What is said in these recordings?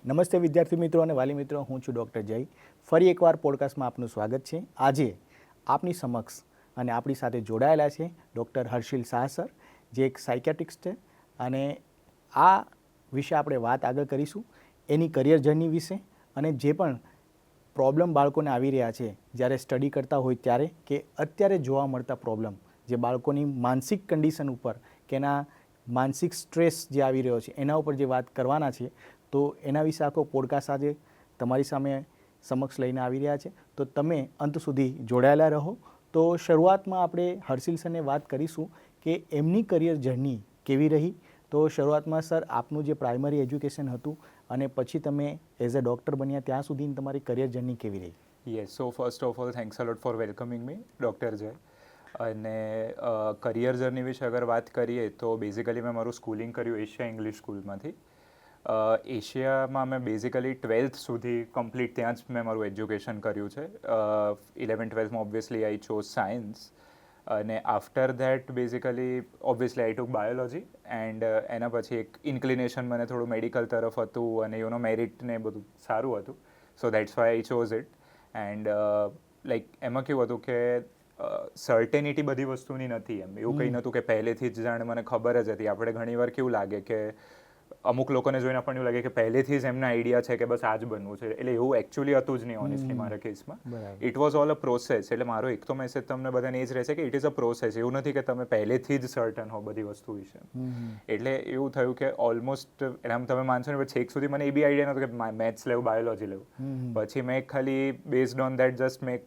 નમસ્તે વિદ્યાર્થી મિત્રો અને વાલી મિત્રો, હું છું ડૉક્ટર જય. ફરી એકવાર પોડકાસ્ટમાં આપનું સ્વાગત છે. આજે આપની સમક્ષ અને આપણી સાથે જોડાયેલા છે ડૉક્ટર હર્ષિલ શાહ સર, જે એક સાયકેટ્રિસ્ટ છે, અને આ વિશે આપણે વાત આગળ કરીશું, એની કરિયર જર્ની વિશે, અને જે પણ પ્રોબ્લેમ બાળકોને આવી રહ્યા છે જ્યારે સ્ટડી કરતા હોય ત્યારે, કે અત્યારે જોવા મળતા પ્રોબ્લેમ જે બાળકોની માનસિક કન્ડિશન ઉપર કે એના માનસિક સ્ટ્રેસ જે આવી રહ્યો છે એના ઉપર જે વાત કરવાના છે. તો એના વિશે આખો પોડકાસ્ટ આજે તમારી સામે સમક્ષ લઈને આવી રહ્યા છે, તો તમે અંત સુધી જોડાયેલા રહો. તો શરૂઆતમાં આપણે હર્ષિલ સરને વાત કરીશું કે એમની કરિયર જર્ની કેવી રહી. તો શરૂઆતમાં સર, આપનું જે પ્રાઇમરી એજ્યુકેશન હતું અને પછી તમે એઝ અ ડૉક્ટર બન્યા ત્યાં સુધીની તમારી કરિયર જર્ની કેવી રહી? Yes, so first of all thanks a lot four welcoming me, doctor જય. અને કરિયર જર્ની વિશે અગર વાત કરીએ તો બેઝિકલી મેં મારું સ્કૂલિંગ કર્યું એશિયા ઇંગ્લિશ સ્કૂલમાંથી. એશિયામાં મેં બેઝિકલી 12th સુધી કમ્પ્લીટ ત્યાં જ મેં મારું એજ્યુકેશન કર્યું છે. 11th-12thમાં ઓબ્વિયસલી આઈ ચોઝ સાયન્સ, અને after that basically obviously I took biology, and એના પછી એક ઇન્ક્લિનેશન મને થોડું મેડિકલ તરફ હતું, અને મેરિટ ને બધું સારું હતું, સો that's why I chose it. And like એમાં કેવું હતું કે સર્ટેનિટી બધી વસ્તુની નથી, એવું કંઈ નહોતું કે પહેલેથી જ જાણે મને ખબર જ હતી. આપણે ઘણીવાર કેવું લાગે કે અમુક લોકોને જોઈને આપણને એવું લાગે કે પહેલેથી જ એમના આઈડિયા છે કે બસ આ જ બનવું છે, એટલે એવું એકચ્યુઅલી હતું જ નહીં ઓનેસ્ટલી મારા કેસમાં. It was all a process. એટલે મારો એક તો મેસેજ તમને બધાને એ જ રહેશે કે ઇટ ઇઝ અ પ્રોસેસ. એવું નથી કે તમે પહેલેથી જ સર્ટન હો બધી વસ્તુ વિશે. એટલે એવું થયું કે ઓલમોસ્ટ, એટલે આમ તમે માનશો ને, છેક સુધી મને એ બી આઈડિયા નહોતો કે મેથ્સ લેવું, બાયોલોજી લેવું. પછી મેં ખાલી બેઝડ ઓન દેટ જસ્ટ મેં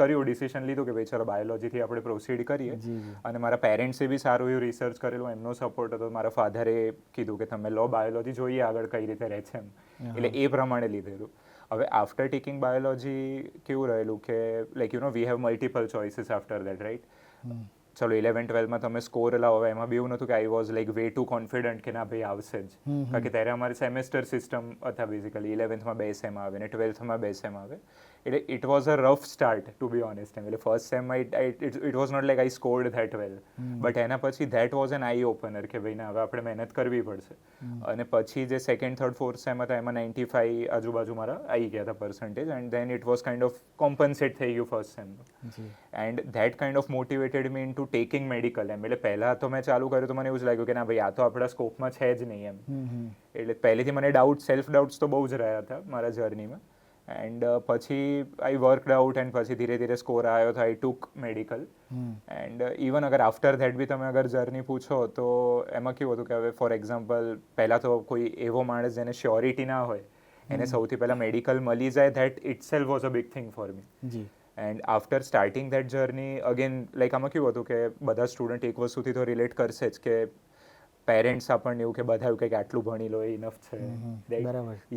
કર્યું, ડિસિઝન લીધું કે ભાઈ ચલો બાયોલોજીથી આપણે પ્રોસીડ કરીએ. અને મારા પેરેન્ટ્સે બી સારું એવું રિસર્ચ કરેલું, એમનો સપોર્ટ હતો. મારા ફાધરે કીધું કે તમે લો બાયોલોજી, જોઈએ આગળ કઈ રીતે રહે છે એમ, એટલે એ પ્રમાણે લીધેલું. હવે આફ્ટર ટેકિંગ બાયોલોજી કેવું રહેલું કે like we have multiple choices after that, right? ચલો 11th-12thમાં તમે સ્કોર લાવો, હવે એમાં બી એવું નહોતું કે I was like way too confident કે ના ભાઈ આવશે જ. કારણ કે ત્યારે અમારી સેમેસ્ટર સિસ્ટમ હતા બેઝિકલી. 11thમાં 2 સેમ આવે અને 12thમાં 2 સેમ આવે, એટલે it was a rough start to be honest. એટલે ફર્સ્ટ સેમમાં it was not like I scored that well, but એના પછી that was an eye opener કે ભાઈ ના, હવે આપણે મહેનત કરવી પડશે. અને પછી જે સેકન્ડ, થર્ડ, ફોર્થ સેમ હતા એમાં 95 આજુબાજુ મારા આવી ગયા હતા percentage, and then it was kind of compensate થઈ ગયું ફર્સ્ટ સેમનું. And that kind of motivated me into taking medical એમ. એટલે પહેલાં તો મેં ચાલુ કર્યું તો મને એવું જ લાગ્યું કે ના ભાઈ, આ તો આપણા સ્કોપમાં છે જ નહીં એમ. એટલે પહેલેથી મને સેલ્ફ ડાઉટ્સ તો બહુ જ રહ્યા હતા મારા જર્નીમાં. એન્ડ પછી આઈ વર્કડ આઉટ, એન્ડ પછી ધીરે ધીરે સ્કોર આવ્યો તો આઈ ટુક મેડિકલ. એન્ડ ઇવન અગર આફ્ટર ધેટ બી તમે અગર જર્ની પૂછો તો એમાં કેવું હતું કે હવે ફોર એક્ઝામ્પલ, પહેલાં તો કોઈ એવો માણસ જેને શ્યોરિટી ના હોય એને સૌથી પહેલાં મેડિકલ મળી જાય, that itself was a big thing for me. And after starting that journey again, like આમાં કેવું હતું કે બધા સ્ટુડન્ટ એક વસ્તુથી તો રિલેટ કરશે જ કે પેરેન્ટ્સ આપણને એવું કે બધા એવું કે આટલું ભણી લો એ ઇનફ છે,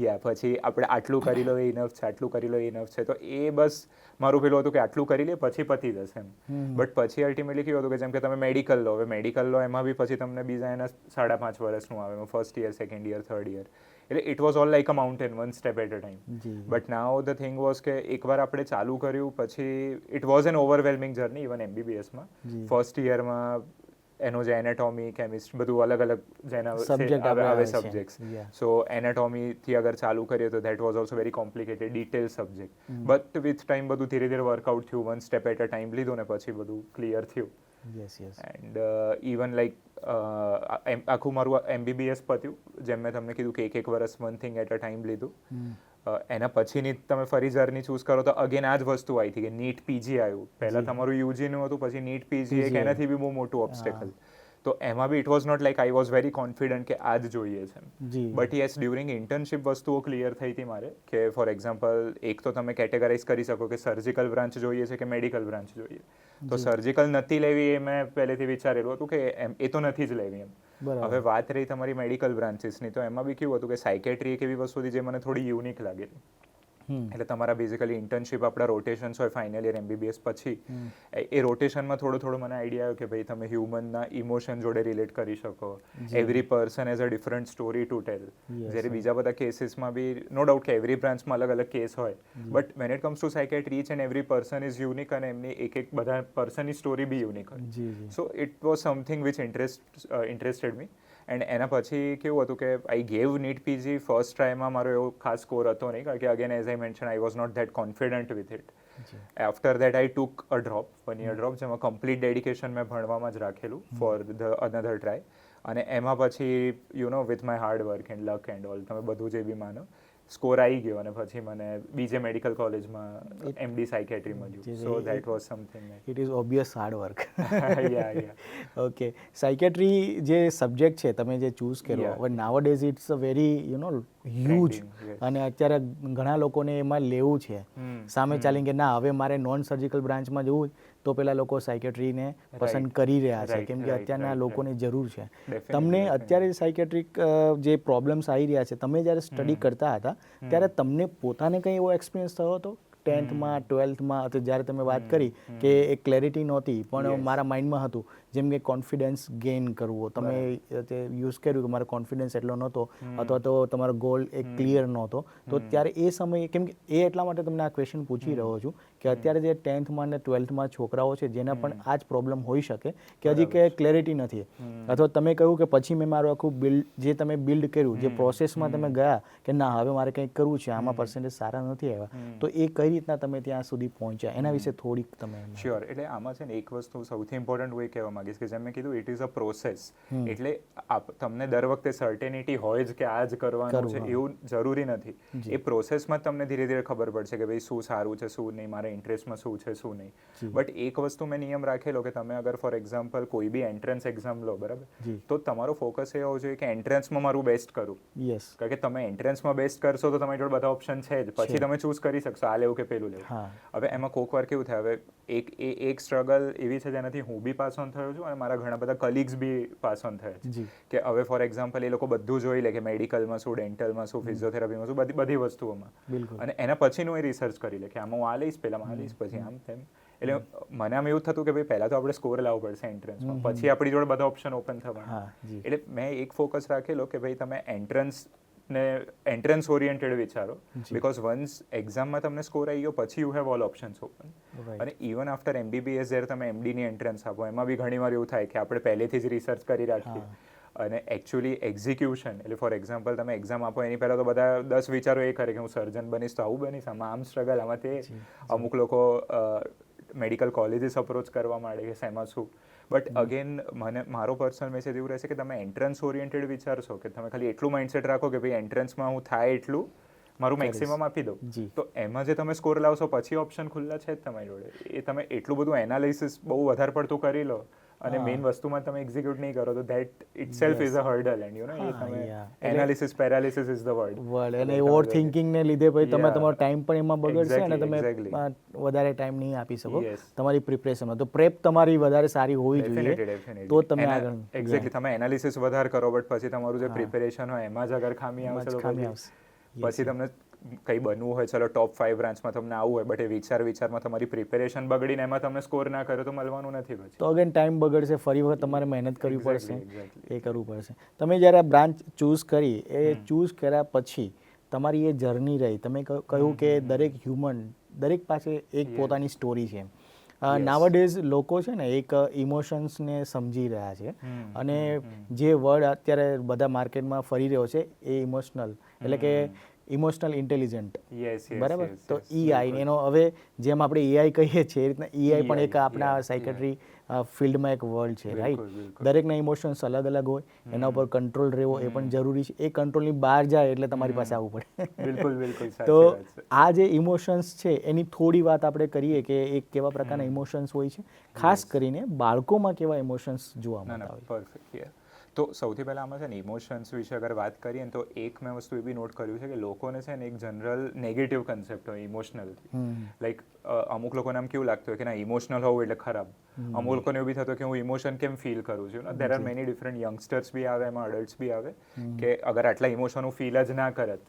યા પછી આપણે આટલું કરી લો એ ઇનફ છે, આટલું કરી લો એ ઇનફ છે. તો એ બસ મારું પેલું હતું કે આટલું કરી લે પછી પતી જશે એમ. બટ પછી અલ્ટિમેટલી કેવું હતું કે જેમ કે તમે મેડિકલ લો, હવે મેડિકલ લો એમાં બી પછી તમને બીજા એના 5.5 વર્ષનું આવે, first year, second year, third year. એટલે it was all like a mountain, one step at a time. But now the thing was કે એકવાર આપણે ચાલુ કર્યું પછી it was an overwhelming journey. Even એમબીબીએસમાં ફર્સ્ટ યરમાં એનું જે એનાટોમી, કેમિસ્ટ્રી, બધું અલગ અલગ જેના આવે સબ્જેક્ટ્સ. સો એનાટોમીથી અગર ચાલુ કરીએ તો that was also very complicated, detail subject. But with time બધું ધીરે ધીરે વર્કઆઉટ થયું, one step at a time લીધું ને પછી બધું ક્લિયર થયું. એન્ડ ઇવન લાઈક આખું મારું એમબીબીએસ પત્યું, જેમ મેં તમને કીધું કે એક વર્ષ one thing at a time લીધું. એના પછીની તમે ફરી જર્ની ચૂઝ કરો તો અગેન આ જ વસ્તુ આવી હતી કે નીટ પીજી આવ્યું. પહેલાં તમારું યુજીનું હતું, પછી નીટ પીજી, એક એનાથી બી બહુ મોટું ઓબ્સ્ટેકલ. તો એમાં બી it was not like I was very confident કે આ જ જોઈએ છે. બટ યસ, ડ્યુરિંગ ઇન્ટર્નશિપ વસ્તુઓ ક્લિયર થઈ હતી મારે, કે ફોર એક્ઝામ્પલ એક તો તમે કેટેગરાઇઝ કરી શકો કે સર્જિકલ બ્રાન્ચ જોઈએ છે કે મેડિકલ બ્રાન્ચ જોઈએ. તો સર્જિકલ નથી લેવી એ મેં પહેલેથી વિચારેલું હતું કે એ તો નથી જ લેવી એમ. હવે વાત રહી તમારી મેડિકલ બ્રાન્ચીસની, તો એમાં બી કેવું હતું કે સાયકેટ્રી એક એવી વસ્તુ હતી જે મને થોડી યુનિક લાગેલી. એટલે તમારા બેઝિકલી ઇન્ટર્નશિપ, આપણા રોટેશન્સ હોય ફાઇનલ યર એમબીબીએસ પછી, એ રોટેશનમાં થોડો મને આઈડિયા આવ્યો કે ભાઈ તમે હ્યુમનના ઇમોશન જોડે રિલેટ કરી શકો. Every person as a different story to tell. જ્યારે બીજા બધા કેસીસમાં બી નો ડાઉટ કે એવરી બ્રાન્ચમાં અલગ અલગ કેસ હોય, but when it comes to psychiatry, each and every person is unique, અને એમની એક બધા પર્સનની સ્ટોરી બી યુનિક હોય. So it was something which interested me. And એના પછી કેવું હતું કે I gave NEET PG first ટ્રાયમાં મારો એવો ખાસ સ્કોર હતો નહીં, કારણ કે again as I mention I was not that confident with it. After that I took a drop, 1 year drop, જેમાં કમ્પ્લીટ ડેડિકેશન મેં ભણવામાં જ રાખેલું ફોર ધ અનધર ટ્રાય. અને એમાં પછી with my hard work and luck and all, તમે બધું જે બી માનો, સ્કોર આવી ગયો અને પછી મને બીજે મેડિકલ કોલેજમાં MD સાયકેટ્રી મળ્યું. So that was something. It is obvious hard work. Yeah okay, psychiatry જે સબ્જેક્ટ છે તમે જે ચૂઝ કર્યો, Yeah. હવે nowadays it's a very huge, yes. અને અત્યારે ઘણા લોકોને એમાં લેવું છે સામે ચાલીને કે ના હવે મારે નોન સર્જિકલ બ્રાન્ચમાં જવું તો પેલા લોકો સાયકેટ્રીને પસંદ કરી રહ્યા છે, કેમ કે અત્યારના લોકોને જરૂર છે. તમને અત્યારે સાયકેટ્રિક જે પ્રોબ્લેમ્સ આવી રહ્યા છે, તમે જ્યારે સ્ટડી કરતા હતા ત્યારે તમને પોતાને કંઈ એવો એક્સપિરિયન્સ થયો હતો 10th માં 12th માં, અથવા જ્યારે તમે વાત કરી કે એક ક્લેરિટી નહોતી પણ મારા માઇન્ડમાં હતું, જેમ કે કોન્ફિડન્સ ગેઇન કરવો, તમે યુઝ કર્યું કે મારો કોન્ફિડન્સ એટલો નહોતો અથવા તો તમારો ગોલ એક ક્લિયર નહોતો, તો ત્યારે એ સમયે, કેમ કે એ એટલા માટે તમને આ ક્વેશ્ચન પૂછી રહ્યો છું કે અત્યારે જે 10th માં અને 12th માં છોકરાઓ છે જેના પણ આ જ પ્રોબ્લેમ હોઈ શકે કે હજી કે ક્લેરિટી નથી, અથવા તમે કહ્યું કે પછી મેં મારું આખું બિલ્ડ જે તમે બિલ્ડ કર્યું, જે પ્રોસેસમાં તમે ગયા કે ના હવે મારે કંઈક કરવું છે, આમાં પર્સન્ટેજ સારા નથી આવ્યા, તો એ કઈ રીતના તમે ત્યાં સુધી પહોંચ્યા એના વિશે થોડીક તમે. શ્યોર. એટલે આમાં છે ને એક વસ્તુ સૌથી ઇમ્પોર્ટન્ટ હું એ કહેવા માંગીશ કે જેમ મેં કીધું ઇટ ઇઝ અ પ્રોસેસ. એટલે તમને દર વખતે સર્ટેનિટી હોય જ કે આ જ કરવાનું છે એવું જરૂરી નથી. એ પ્રોસેસમાં તમને ધીરે ધીરે ખબર પડશે કે ભાઈ શું સારું છે શું નહીં, મારા ઇન્ટરેસ્ટમાં શું છે શું નહીં. બટ એક વસ્તુ મેં નિયમ રાખેલો કે તમે અગર ફોર એક્ઝામ્પલ કોઈ બી એન્ટ્રન્સ એક્ઝામ લો, બરાબર, તો તમારો ફોકસ એ હોવો જોઈએ કે એન્ટ્રન્સમાં મારું બેસ્ટ કરું. યસ. કારણ કે તમે એન્ટ્રન્સમાં બેસ્ટ કરશો તો તમારી જોડે બધા ઓપ્શન છે જ, પછી તમે ચૂઝ કરી શકશો આ લેવું કે પેલું લેવું. હવે એમાં કોક વાર કેવું થાય, હવે એક સ્ટ્રગલ એવી છે જેનાથી હું બી પાસ ઓન થયો છું અને મારા ઘણા બધા કલીગ્સ બી પાસ ઓન થયા છે કે હવે ફોર એક્ઝામ્પલ એ લોકો બધું જોઈ લે કે મેડિકલમાં શું, ડેન્ટલમાં શું, ફિઝિયોથેરાપીમાં શું, બધી વસ્તુઓમાં, અને એના પછીનું એ રિસર્ચ કરી લે કે આમાં હું આ લઈશ, પહેલાં આ લઈશ, પછી આમ તેમ. એટલે મને આમ એવું થતું કે ભાઈ પહેલાં તો આપણે સ્કોર લાવવો પડશે એન્ટ્રન્સમાં, પછી આપણી જોડે બધા ઓપ્શન ઓપન થવાના. એટલે મેં એક ફોકસ રાખેલો કે ભાઈ તમે એન્ટ્રન્સ ઓરિએન્ટેડ વિચારો, બીકોઝ વન્સ એક્ઝામમાં તમને સ્કોર આવી ગયો પછી you have all options open. અને ઇવન આફ્ટર MBBS જ્યારે તમે MDની એન્ટ્રન્સ આપો એમાં બી ઘણી વાર એવું થાય કે આપણે પહેલેથી જ રિસર્ચ કરી રાખીએ અને એકચ્યુઅલી એક્ઝિક્યુશન, એટલે ફોર એક્ઝામ્પલ તમે એક્ઝામ આપો એની પહેલાં તો બધા 10 વિચારો એ કરે કે હું સર્જન બનીશ તો આવું બનીશ, આમાં આમ સ્ટ્રગલ, આમાં તે. અમુક લોકો મેડિકલ કોલેજીસ અપ્રોચ કરવા માંડે કે શેમાં શું. બટ અગેન મારો પર્સનલ મેસેજ એવું રહેશે કે તમે એન્ટ્રન્સ ઓરિએન્ટેડ વિચારશો, કે તમે ખાલી એટલું માઇન્ડસેટ રાખો કે ભાઈ એન્ટ્રન્સમાં હું થાય એટલું મારું મેક્સિમમ આપી દઉં, તો એમાં જે તમે સ્કોર લાવશો પછી ઓપ્શન ખુલ્લા છે જ તમારી જોડે. એ તમે એટલું બધું એનાલિસિસ બહુ વધારે પડતું કરી લો અને મેઇન વસ્તુમાં તમે એક્ઝિક્યુટ નહીં કરો તો that itself is a hurdle, and એ તમે analysis paralysis is the word. અને ઓવર થિંકિંગ ને લીધે પછી તમે તમારો ટાઈમ પણ એમાં બગડશે અને તમે વધારે ટાઈમ નહીં આપી શકો તમારી પ્રિપરેશનમાં. તો પ્રેપ તમારી વધારે સારી હોવી જોઈએ તો તમે આગળ. એક્ઝેક્ટલી. તમે એનાલિસિસ વધારે કરો બટ પછી તમારું જે પ્રિપેરેશન હોય એમાં જ અગર ખામી આવશે તો પછી તમને કંઈ બનવું હોય, ચલો ટોપ 5 બ્રાન્ચમાં તમને આવવું હોય, બટ એ વિચારમાં તમારી પ્રિપેરેશન બગડીને એમાં તમને સ્કોર ના કર્યો તો મળવાનું નથી પછી. તો અગેન ટાઈમ બગડશે, ફરી વખત તમારે મહેનત કરવી પડશે, એ કરવું પડશે. તમે જ્યારે આ બ્રાન્ચ ચૂઝ કરી, એ ચૂઝ કર્યા પછી તમારી એ જર્ની રહી, તમે કહ્યું કે દરેક હ્યુમન, દરેક પાસે એક પોતાની સ્ટોરી છે. નાવડેઝ લોકો છે ને એક ઇમોશન્સને સમજી રહ્યા છે અને જે વર્ડ અત્યારે બધા માર્કેટમાં ફરી રહ્યો છે એ ઇમોશનલ, એટલે કે ઇમોશનલ ઇન્ટેલિજન્ટ, બરાબર. તો EI એનો હવે જેમ આપણે AI કહીએ છીએ એ રીતના EI પણ એક આપણા સાયકેટ્રી ફિલ્ડમાં એક વર્ડ છે, રાઈટ. દરેકના ઇમોશન્સ અલગ અલગ હોય, એના ઉપર કંટ્રોલ રહેવો એ પણ જરૂરી છે. એ કંટ્રોલની બહાર જાય એટલે તમારી પાસે આવવું પડે. બિલકુલ બિલકુલ. તો આ જે ઇમોશન્સ છે એની થોડી વાત આપણે કરીએ કે એક કેવા પ્રકારના ઇમોશન્સ હોય છે, ખાસ કરીને બાળકોમાં કેવા ઇમોશન્સ જોવા મળતા હોય. પરફેક્ટ. તો સૌથી પહેલાં આમાં છે ને ઇમોશન્સ વિશે અગર વાત કરીએ ને તો એક મેં વસ્તુ એ બી નોટ કર્યું છે કે લોકોને છે ને એક જનરલ નેગેટિવ કન્સેપ્ટ હોય ઇમોશનલથી. લાઈક અમુક લોકોને આમ કેવું લાગતું હોય કે ના ઇમોશનલ હોવું એટલે ખરાબ. અમુક લોકોને એવું બી થતું કે હું ઇમોશન કેમ ફીલ કરું છું. There are many different youngsters બી આવે, એમાં અડલ્ટ્સ બી આવે કે અગર આટલા ઇમોશન હું ફીલ જ ના કરત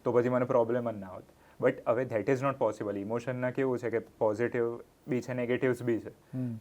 તો પછી મને પ્રોબ્લેમ જ ના હોત. બટ હવે ધેટ ઇઝ નોટ પોસિબલ. ઇમોશનના કેવું છે કે પોઝિટિવ બી છે, નેગેટિવ્સ બી છે.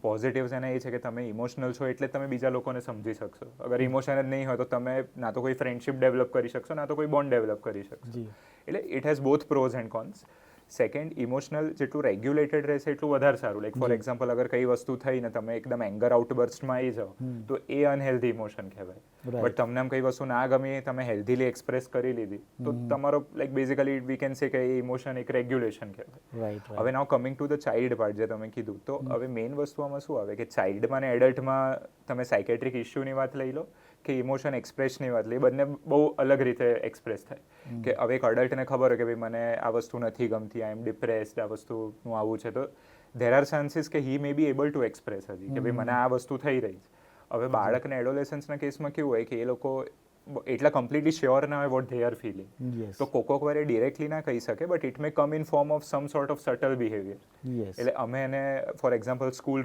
પોઝિટિવ્સ એના એ છે કે તમે ઇમોશનલ છો એટલે તમે બીજા લોકોને સમજી શકશો. અગર ઇમોશન જ નહીં હોય તો તમે ના તો કોઈ ફ્રેન્ડશિપ ડેવલપ કરી શકશો, ના તો કોઈ બોન્ડ ડેવલપ કરી શકશો. એટલે it has both pros and cons. Second, emotional જેટલું રેગ્યુલેટેડ રહેશે એટલું વધારે સારું. લાઈક ફોર એક્ઝામ્પલ, અગર કઈ વસ્તુ થઈ ને તમે એકદમ એંગર આઉટબર્સ્ટમાં આવી જાઓ તો એ અનહેલ્ધી ઇમોશન કહેવાય. બટ તમને આમ કઈ વસ્તુ ના ગમી તમે હેલ્ધીલી એક્સપ્રેસ કરી લીધી તો તમારો like basically we can say કે એ ઇમોશન એક રેગ્યુલેશન કહેવાય. હવે now coming to the child part જે તમે કીધું, તો હવે મેઇન વસ્તુ આમાં શું આવે કે ચાઇલ્ડમાં ને એડલ્ટમાં તમે સાયકેટ્રિક ઇશ્યુની વાત લઈ લો કે ઇમોશન એક્સપ્રેસની વાત લઈ, બંને બહુ અલગ રીતે એક્સપ્રેસ થાય. કે હવે એક અડલ્ટને ખબર હોય કે ભાઈ મને આ વસ્તુ નથી ગમતી, આઈ એમ ડિપ્રેસ્ડ, આ વસ્તુનું આવું છે, તો ધેર આર ચાન્સીસ કે હી મે બી એબલ ટુ એક્સપ્રેસ હજી કે ભાઈ મને આ વસ્તુ થઈ રહી છે. હવે બાળકને એડોલેસન્સના કેસમાં કેવું હોય કે એ લોકો એટલા કમ્પ્લીટલી શ્યોર ના હોય વોટ ધે આર ફીલિંગ, તો કોક વાર એ ડિરેક્ટલી ના કહી શકે but it may come in form of some sort of subtle behaviour. એટલે અમે એને for example school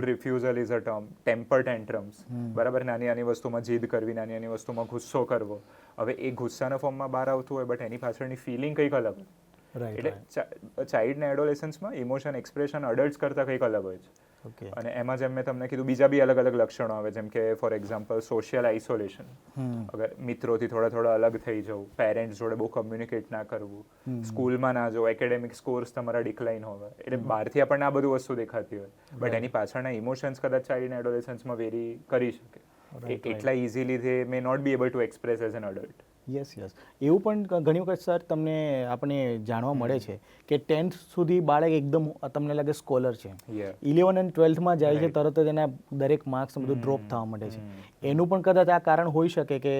refusal is a term, temper tantrums, બરાબર, નાની નાની વસ્તુમાં જીદ કરવી, નાની નાની વસ્તુમાં ગુસ્સો કરવો. હવે એ ગુસ્સાના ફોર્મમાં બહાર આવતું હોય બટ એની પાછળની ફિલિંગ કંઈક અલગ હોય. એટલે ચાઇલ્ડ ને એડોલેસન્સમાં ઇમોશન એક્સપ્રેશન અડલ્ટ્સ કરતાં કંઈક અલગ હોય છે. અને એમાં જેમ મેં તમને કીધું બીજા બી અલગ અલગ લક્ષણો આવે, જેમ કે ફોર એક્ઝામ્પલ સોશિયલ આઇસોલેશન, અગર મિત્રોથી થોડા અલગ થઈ જવું, પેરેન્ટ્સ જોડે બહુ કમ્યુનિકેટ ના કરવું, સ્કૂલમાં ના જવું, એકેડેમિક સ્કોર્સ તમારા ડિક્લાઇન હોવા. એટલે બહારથી આપણને આ બધું વસ્તુ દેખાતી હોય બટ એની પાછળના ઇમોશન્સ કદાચ ચાઇલ્ડ એડોલેસન્સમાં વેરી કરી શકે. એટલા easily they may not be able to express as an adult. Yes. એવું પણ ઘણી વખત સર તમને આપણે જાણવા મળે છે કે 10th સુધી બાળક એકદમ તમને લાગે સ્કોલર છે, 11 અને 12થમાં જાય છે તરત જ એના દરેક માર્ક્સ બધું ડ્રોપ થવા માંડે છે. એનું પણ કદાચ આ કારણ હોઈ શકે કે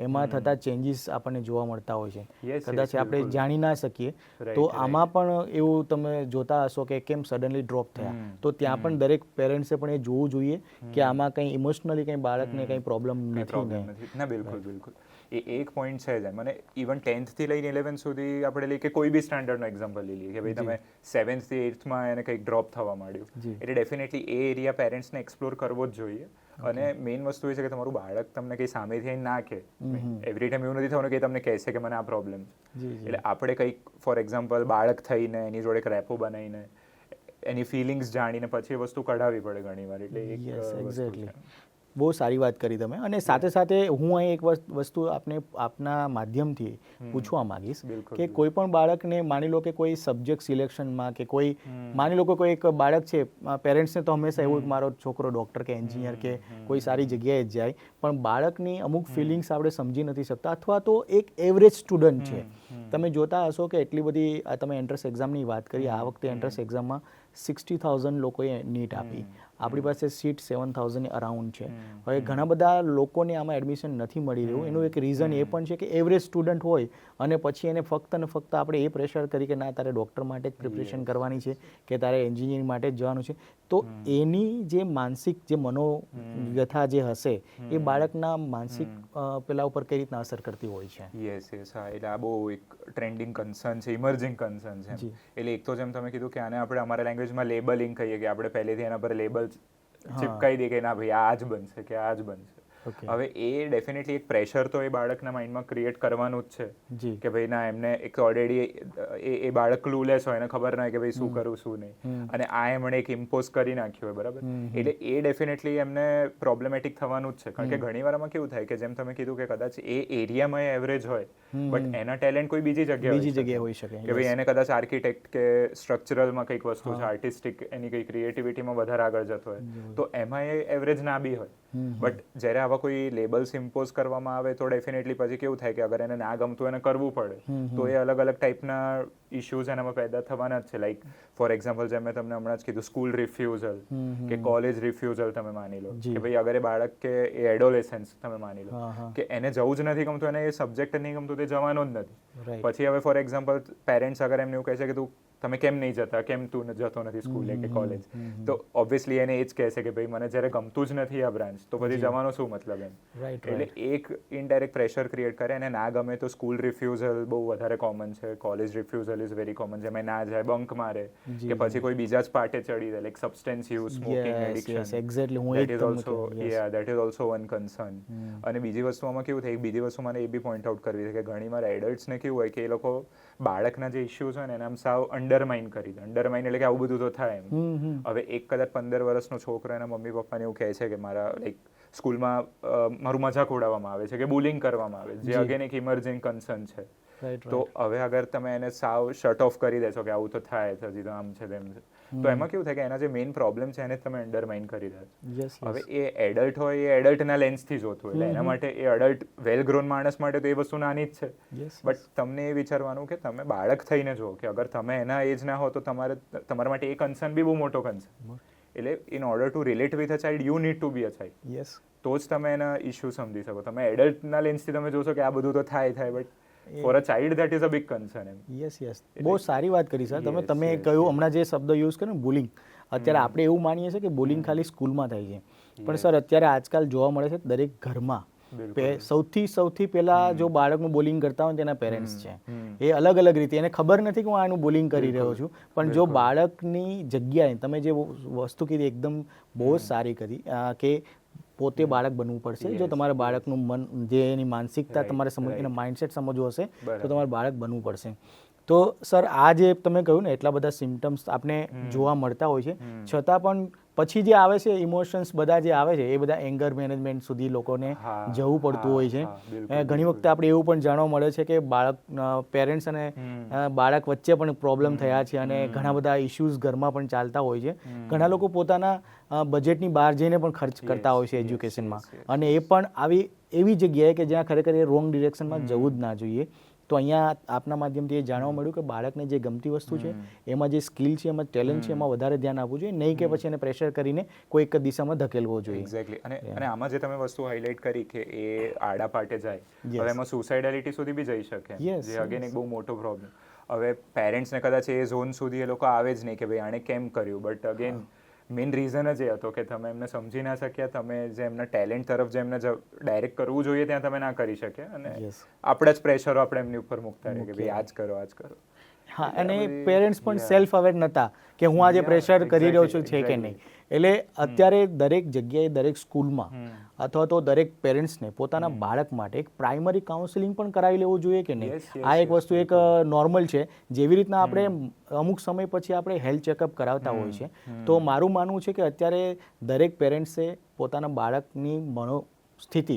એમાં થતા ચેન્જીસ આપણને જોવા મળતા હોય છે, કદાચ આપણે જાણી ના શકીએ. તો આમાં પણ એવું તમે જોતા હશો કે કેમ સડનલી ડ્રોપ થયા, તો ત્યાં પણ દરેક પેરેન્ટ્સે પણ એ જોવું જોઈએ કે આમાં કંઈ ઇમોશનલી કંઈ બાળકને કંઈ પ્રોબ્લેમ નથી. ના, બિલકુલ. એ એક પોઈન્ટ છે જ. મને ઇવન 10th થી લઈને 11th સુધી આપણે લઈએ કે કોઈ બી સ્ટાન્ડર્ડનો એક્ઝામ્પલ લઈ લઈએ કે ભાઈ તમે 7th થી 8thમાં એને કંઈક ડ્રોપ થવા માંડ્યું, એટલે ડેફિનેટલી એ એરિયા પેરેન્ટ્સને એક્સપ્લોર કરવો જ જોઈએ. અને મેઇન વસ્તુ એ છે કે તમારું બાળક તમને કંઈ સામેથી ના કહે, એવરી ટાઈમ એવું નથી થવાનું કે તમને કહેશે કે મને આ પ્રોબ્લેમ છે. એટલે આપણે કંઈક ફોર એક્ઝામ્પલ બાળક થઈને એની જોડે એક રેપો બનાવીને એની ફિલિંગ્સ જાણીને પછી એ વસ્તુ કઢાવવી પડે ઘણીવાર. એટલે એક વસ્તુ છે. બહુ સારી વાત કરી તમે. અને સાથે સાથે હું અહીં એક વસ્તુ આપના માધ્યમથી પૂછવા માંગીશ કે કોઈ પણ બાળકને માની લો કે કોઈ સબ્જેક્ટ સિલેક્શનમાં કે કોઈ માની લો કે કોઈ એક બાળક છે, પેરેન્ટ્સને તો હંમેશા એવું કે મારો છોકરો ડૉક્ટર કે એન્જિનિયર કે કોઈ સારી જગ્યાએ જ જાય, પણ બાળકની અમુક ફિલિંગ્સ આપણે સમજી નથી શકતા, અથવા તો એક એવરેજ સ્ટુડન્ટ છે. તમે જોતા હશો કે એટલી બધી તમે એન્ટ્રન્સ એક્ઝામની વાત કરી, આ વખતે એન્ટ્રન્સ એક્ઝામમાં 60,000 લોકોએ નીટ આપી, આપણી પાસે સીટ 7,000 અરાઉન્ડ છે. હવે ઘણા બધા લોકોને આમાં એડમિશન નથી મળી રહ્યું. એનું એક રીઝન એ પણ છે કે એવરેજ સ્ટુડન્ટ હોય અને પછી એને ફક્ત ને ફક્ત આપણે એ પ્રેશર કરી કે ના તારે ડૉક્ટર માટે જ પ્રિપરેશન કરવાની છે કે તારે એન્જિનિયરિંગ માટે જ જવાનું છે, તો એની જે માનસિક જે મનોવ્યથા જે હશે એ બાળકના માનસિક પેલા ઉપર કઈ રીતના અસર કરતી હોય છે. યસ. હા, એટલે આ બહુ એક ટ્રેન્ડિંગ કન્સર્ન છે, ઇમર્જિંગ કન્સર્ન છે. એટલે એક તો જેમ તમે કીધું કે આને આપણે અમારા લેંગ્વેજમાં લેબલિંગ કહીએ કે આપણે પહેલેથી એના પર લેબલ ચિપકાઈ દે કે ના ભાઈ આ જ બનશે કે આ જ બનશે. હવે એ ડેફિનેટલી એક પ્રેશર તો એ બાળકના માઇન્ડમાં ક્રિએટ કરવાનું જ છે કે ભાઈ ના, એમને એક ઓલરેડી એ બાળક ક્લૂલેસ હોય, એને ખબર ના હોય કે ભાઈ શું કરું શું નહીં, અને આ એમણે એક ઇમ્પોઝ કરી નાખ્યું હોય, બરાબર. એટલે એ ડેફિનેટલી એમને પ્રોબ્લેમેટિક થવાનું જ છે. કારણ કે ઘણી વારમાં કેવું થાય કે જેમ તમે કીધું કે કદાચ એ એરિયામાં એવરેજ હોય બટ એના ટેલેન્ટ કોઈ બીજી જગ્યાએ હોઈ શકે કે ભાઈ એને કદાચ આર્કિટેક્ટ કે સ્ટ્રક્ચરલમાં કંઈક વસ્તુ છે, આર્ટિસ્ટિક એની કંઈ ક્રિએટિવિટીમાં વધારે આગળ જતો હોય, તો એમાં એ એવરેજ ના બી હોય. બટ જ્યારે આવા કોઈ લેબલ્સ ઇમ્પોઝ કરવામાં આવે તો ડેફિનેટલી પછી કેવું થાય કે અગર એને ના ગમતું એને કરવું પડે તો એ અલગ અલગ ટાઈપના ઇશ્યુઝ એનામાં પેદા થવાના જ છે. લાઈક ફોર એક્ઝામ્પલ જેમ મેં તમને હમણાં જ કીધું સ્કૂલ રિફ્યુઝલ કે કોલેજ રિફ્યુઝલ, તમે માની લો કે ભાઈ અગર એ બાળક કે એ એડોલેસન્સ તમે માની લો કે એને જવું જ નથી ગમતું, એને એ સબ્જેક્ટ નહીં ગમતું, તે જવાનો જ નથી. પછી હવે ફોર એક્ઝામ્પલ પેરેન્ટ્સ અગર એમને એવું કહે છે કે તું તમે કેમ નહીં જતા, કેમ તું જતો નથી સ્કૂલે કે કોલેજ, તો ઓબ્વિયસલી એને એ જ કહેશે કે ભાઈ મને જ્યારે ગમતું જ નથી આ બ્રાન્ચ તો પછી જવાનો શું મતલબ એમ. એટલે એક ઇનડાયરેક્ટ પ્રેશર ક્રિએટ કરે, અને ના ગમે તો સ્કૂલ રિફ્યુઝલ બહુ વધારે કોમન છે, કોલેજ રિફ્યુઝલ ઇઝ વેરી કોમન, જેમાં ના જાય, બંક મારે કે પછી કોઈ બીજા જ પાર્ટે ચડી જાય, like substance use, smoking addiction, that is also one concern. અને બીજી વસ્તુમાં કેવું થાય, બીજી વસ્તુ મને એ બી પોઈન્ટ આઉટ કરવી છે કે ઘણીવાર એડલ્ટ્સને કેવું હોય કે એ લોકો બાળકના જે ઇશ્યુઝ હોય ને એને આમ સાવ અંડરમાઇન કરી દે. અંડરમાઇન એટલે કે આવું બધું તો થાય એમ. હવે એક કદાચ 15 વર્ષનો છોકરો એના મમ્મી પપ્પાને એવું કહે છે કે મારા લાઈક સ્કૂલમાં મારું મજાક ઉડાવવામાં આવે છે કે બુલિંગ કરવામાં આવે છે, જે અગેન એક ઇમર્જિંગ કન્સર્ન છે. રાઈટ તો હવે અગર તમે એને સાવ શટ ઓફ કરી દેશો કે આવું તો થાય છે, હજી તો આમ છે તેમ છે, તો એમાં કેવું થાય કે એના જે મેઇન પ્રોબ્લેમ છે એને તમે અંડરમાઇન કરી દે. યસ હવે એ એડલ્ટ હોય એ એડલ્ટના લેન્સથી જોતું એટલે એના માટે એ એડલ્ટ વેલ ગ્રોન માણસ માટે તો એ વસ્તુ નાની જ છે. યસ બટ તમને એ વિચારવાનું કે તમે બાળક થઈને જુઓ કે અગર તમે એના એજના હો તો તમારા માટે એ કન્સર્ન બી બહુ મોટો કન્સર્ન. એટલે in order to relate with a child you need to be a child. Yes તો જ તમે એના ઇશ્યુ સમજી શકો. તમે એડલ્ટના લેન્સથી તમે જોશો કે આ બધું તો થાય but for a child that is a big concern એમ. યસ બહુ સારી વાત કરી સર તમે. Yes, તમે yes, કહ્યું yes. હમણાં જે શબ્દ યુઝ કર્યો ને બુલિંગ, અત્યારે આપણે એવું માનીએ છીએ કે બુલિંગ ખાલી સ્કૂલમાં થાય છે, પણ સર અત્યારે આજકાલ જોવા મળે છે દરેક ઘરમાં. સૌથી પહેલા જો બાળકનું બોલિંગ કરતા હોય તેના પેરેન્ટ્સ છે. એ અલગ અલગ રીતે એને ખબર નથી કે હું આનું બોલિંગ કરી રહ્યો છું, પણ જો બાળકની જગ્યાએ તમે જે વસ્તુ કીધી એકદમ બહુ જ સારી કરી કે પોતે બાળક બનવું પડશે. જો તમારે બાળકનું મન જે એની માનસિકતા તમારે એના માઇન્ડસેટ સમજવો હશે તો તમારે બાળક બનવું પડશે. તો સર આ જે તમે કહ્યું ને એટલા બધા સિમ્ટમ્સ આપણે જોવા મળતા હોય છે, છતાં પણ પછી જે આવે છે ઇમોશન્સ બધા જે આવે છે એ બધા એંગર મેનેજમેન્ટ સુધી લોકોને જવું પડતું હોય છે. ઘણી વખતે આપણે એવું પણ જાણવા મળે છે કે બાળક પેરેન્ટ્સ અને બાળક વચ્ચે પણ પ્રોબ્લેમ થયા છે અને ઘણા બધા ઇશ્યુઝ ઘરમાં પણ ચાલતા હોય છે. ઘણા લોકો પોતાના બજેટની બહાર જઈને પણ ખર્ચ કરતા હોય છે એજ્યુકેશનમાં, અને એ પણ આવી એવી જગ્યાએ કે જ્યાં ખરેખર એ રોંગ ડિરેક્શનમાં જવું જ ના જોઈએ. તો અહીંયા આપના માધ્યમથી એ જાણવા મળ્યું કે બાળકને જે ગમતી વસ્તુ છે, એમાં જે સ્કિલ છે, એમાં ટેલેન્ટ છે, એમાં વધારે ધ્યાન આપવું જોઈએ, નહીં કે પછી એને પ્રેશર કરીને કોઈ એક દિશામાં ધકેલવો જોઈએ. એક્ઝેક્ટલી. અને આમાં જે તમે વસ્તુ હાઇલાઇટ કરી કે એ આડા પાટે જાય, હવે એમાં સુસાઇડાલિટી સુધી બી જઈ શકે, જે અગેન એક બહુ મોટો પ્રોબ્લેમ. હવે પેરેન્ટ્સને કદાચ એ ઝોન સુધી એ લોકો આવે જ નહીં કે ભાઈ આણે કેમ કર્યું, બટ અગેન મેઇન રીઝન જ એ હતો કે તમે એમને સમજી ના શક્યા, તમે જે એમના ટેલેન્ટ તરફ જે એમને ડાયરેક્ટ કરવું જોઈએ ત્યાં તમે ના કરી શક્યા, અને આપણા જ પ્રેશરો આપણે એમની ઉપર મૂકતા રહે કે ભાઈ આ જ કરો આ જ કરો. હા, અને પેરેન્ટ્સ પણ સેલ્ફ અવેર નહોતા કે હું આજે પ્રેશર કરી રહ્યો છું છે કે નહીં. એટલે અત્યારે દરેક જગ્યાએ દરેક સ્કૂલમાં અથવા તો દરેક પેરેન્ટ્સને પોતાના બાળક માટે એક પ્રાઇમરી કાઉન્સેલિંગ પણ કરાવી લેવું જોઈએ કે નહીં. આ એક વસ્તુ એક નોર્મલ છે. જેવી રીતના આપણે અમુક સમય પછી આપણે હેલ્થ ચેકઅપ કરાવતા હોય છે, તો મારું માનવું છે કે અત્યારે દરેક પેરેન્ટ્સે પોતાના બાળકની સ્થિતિ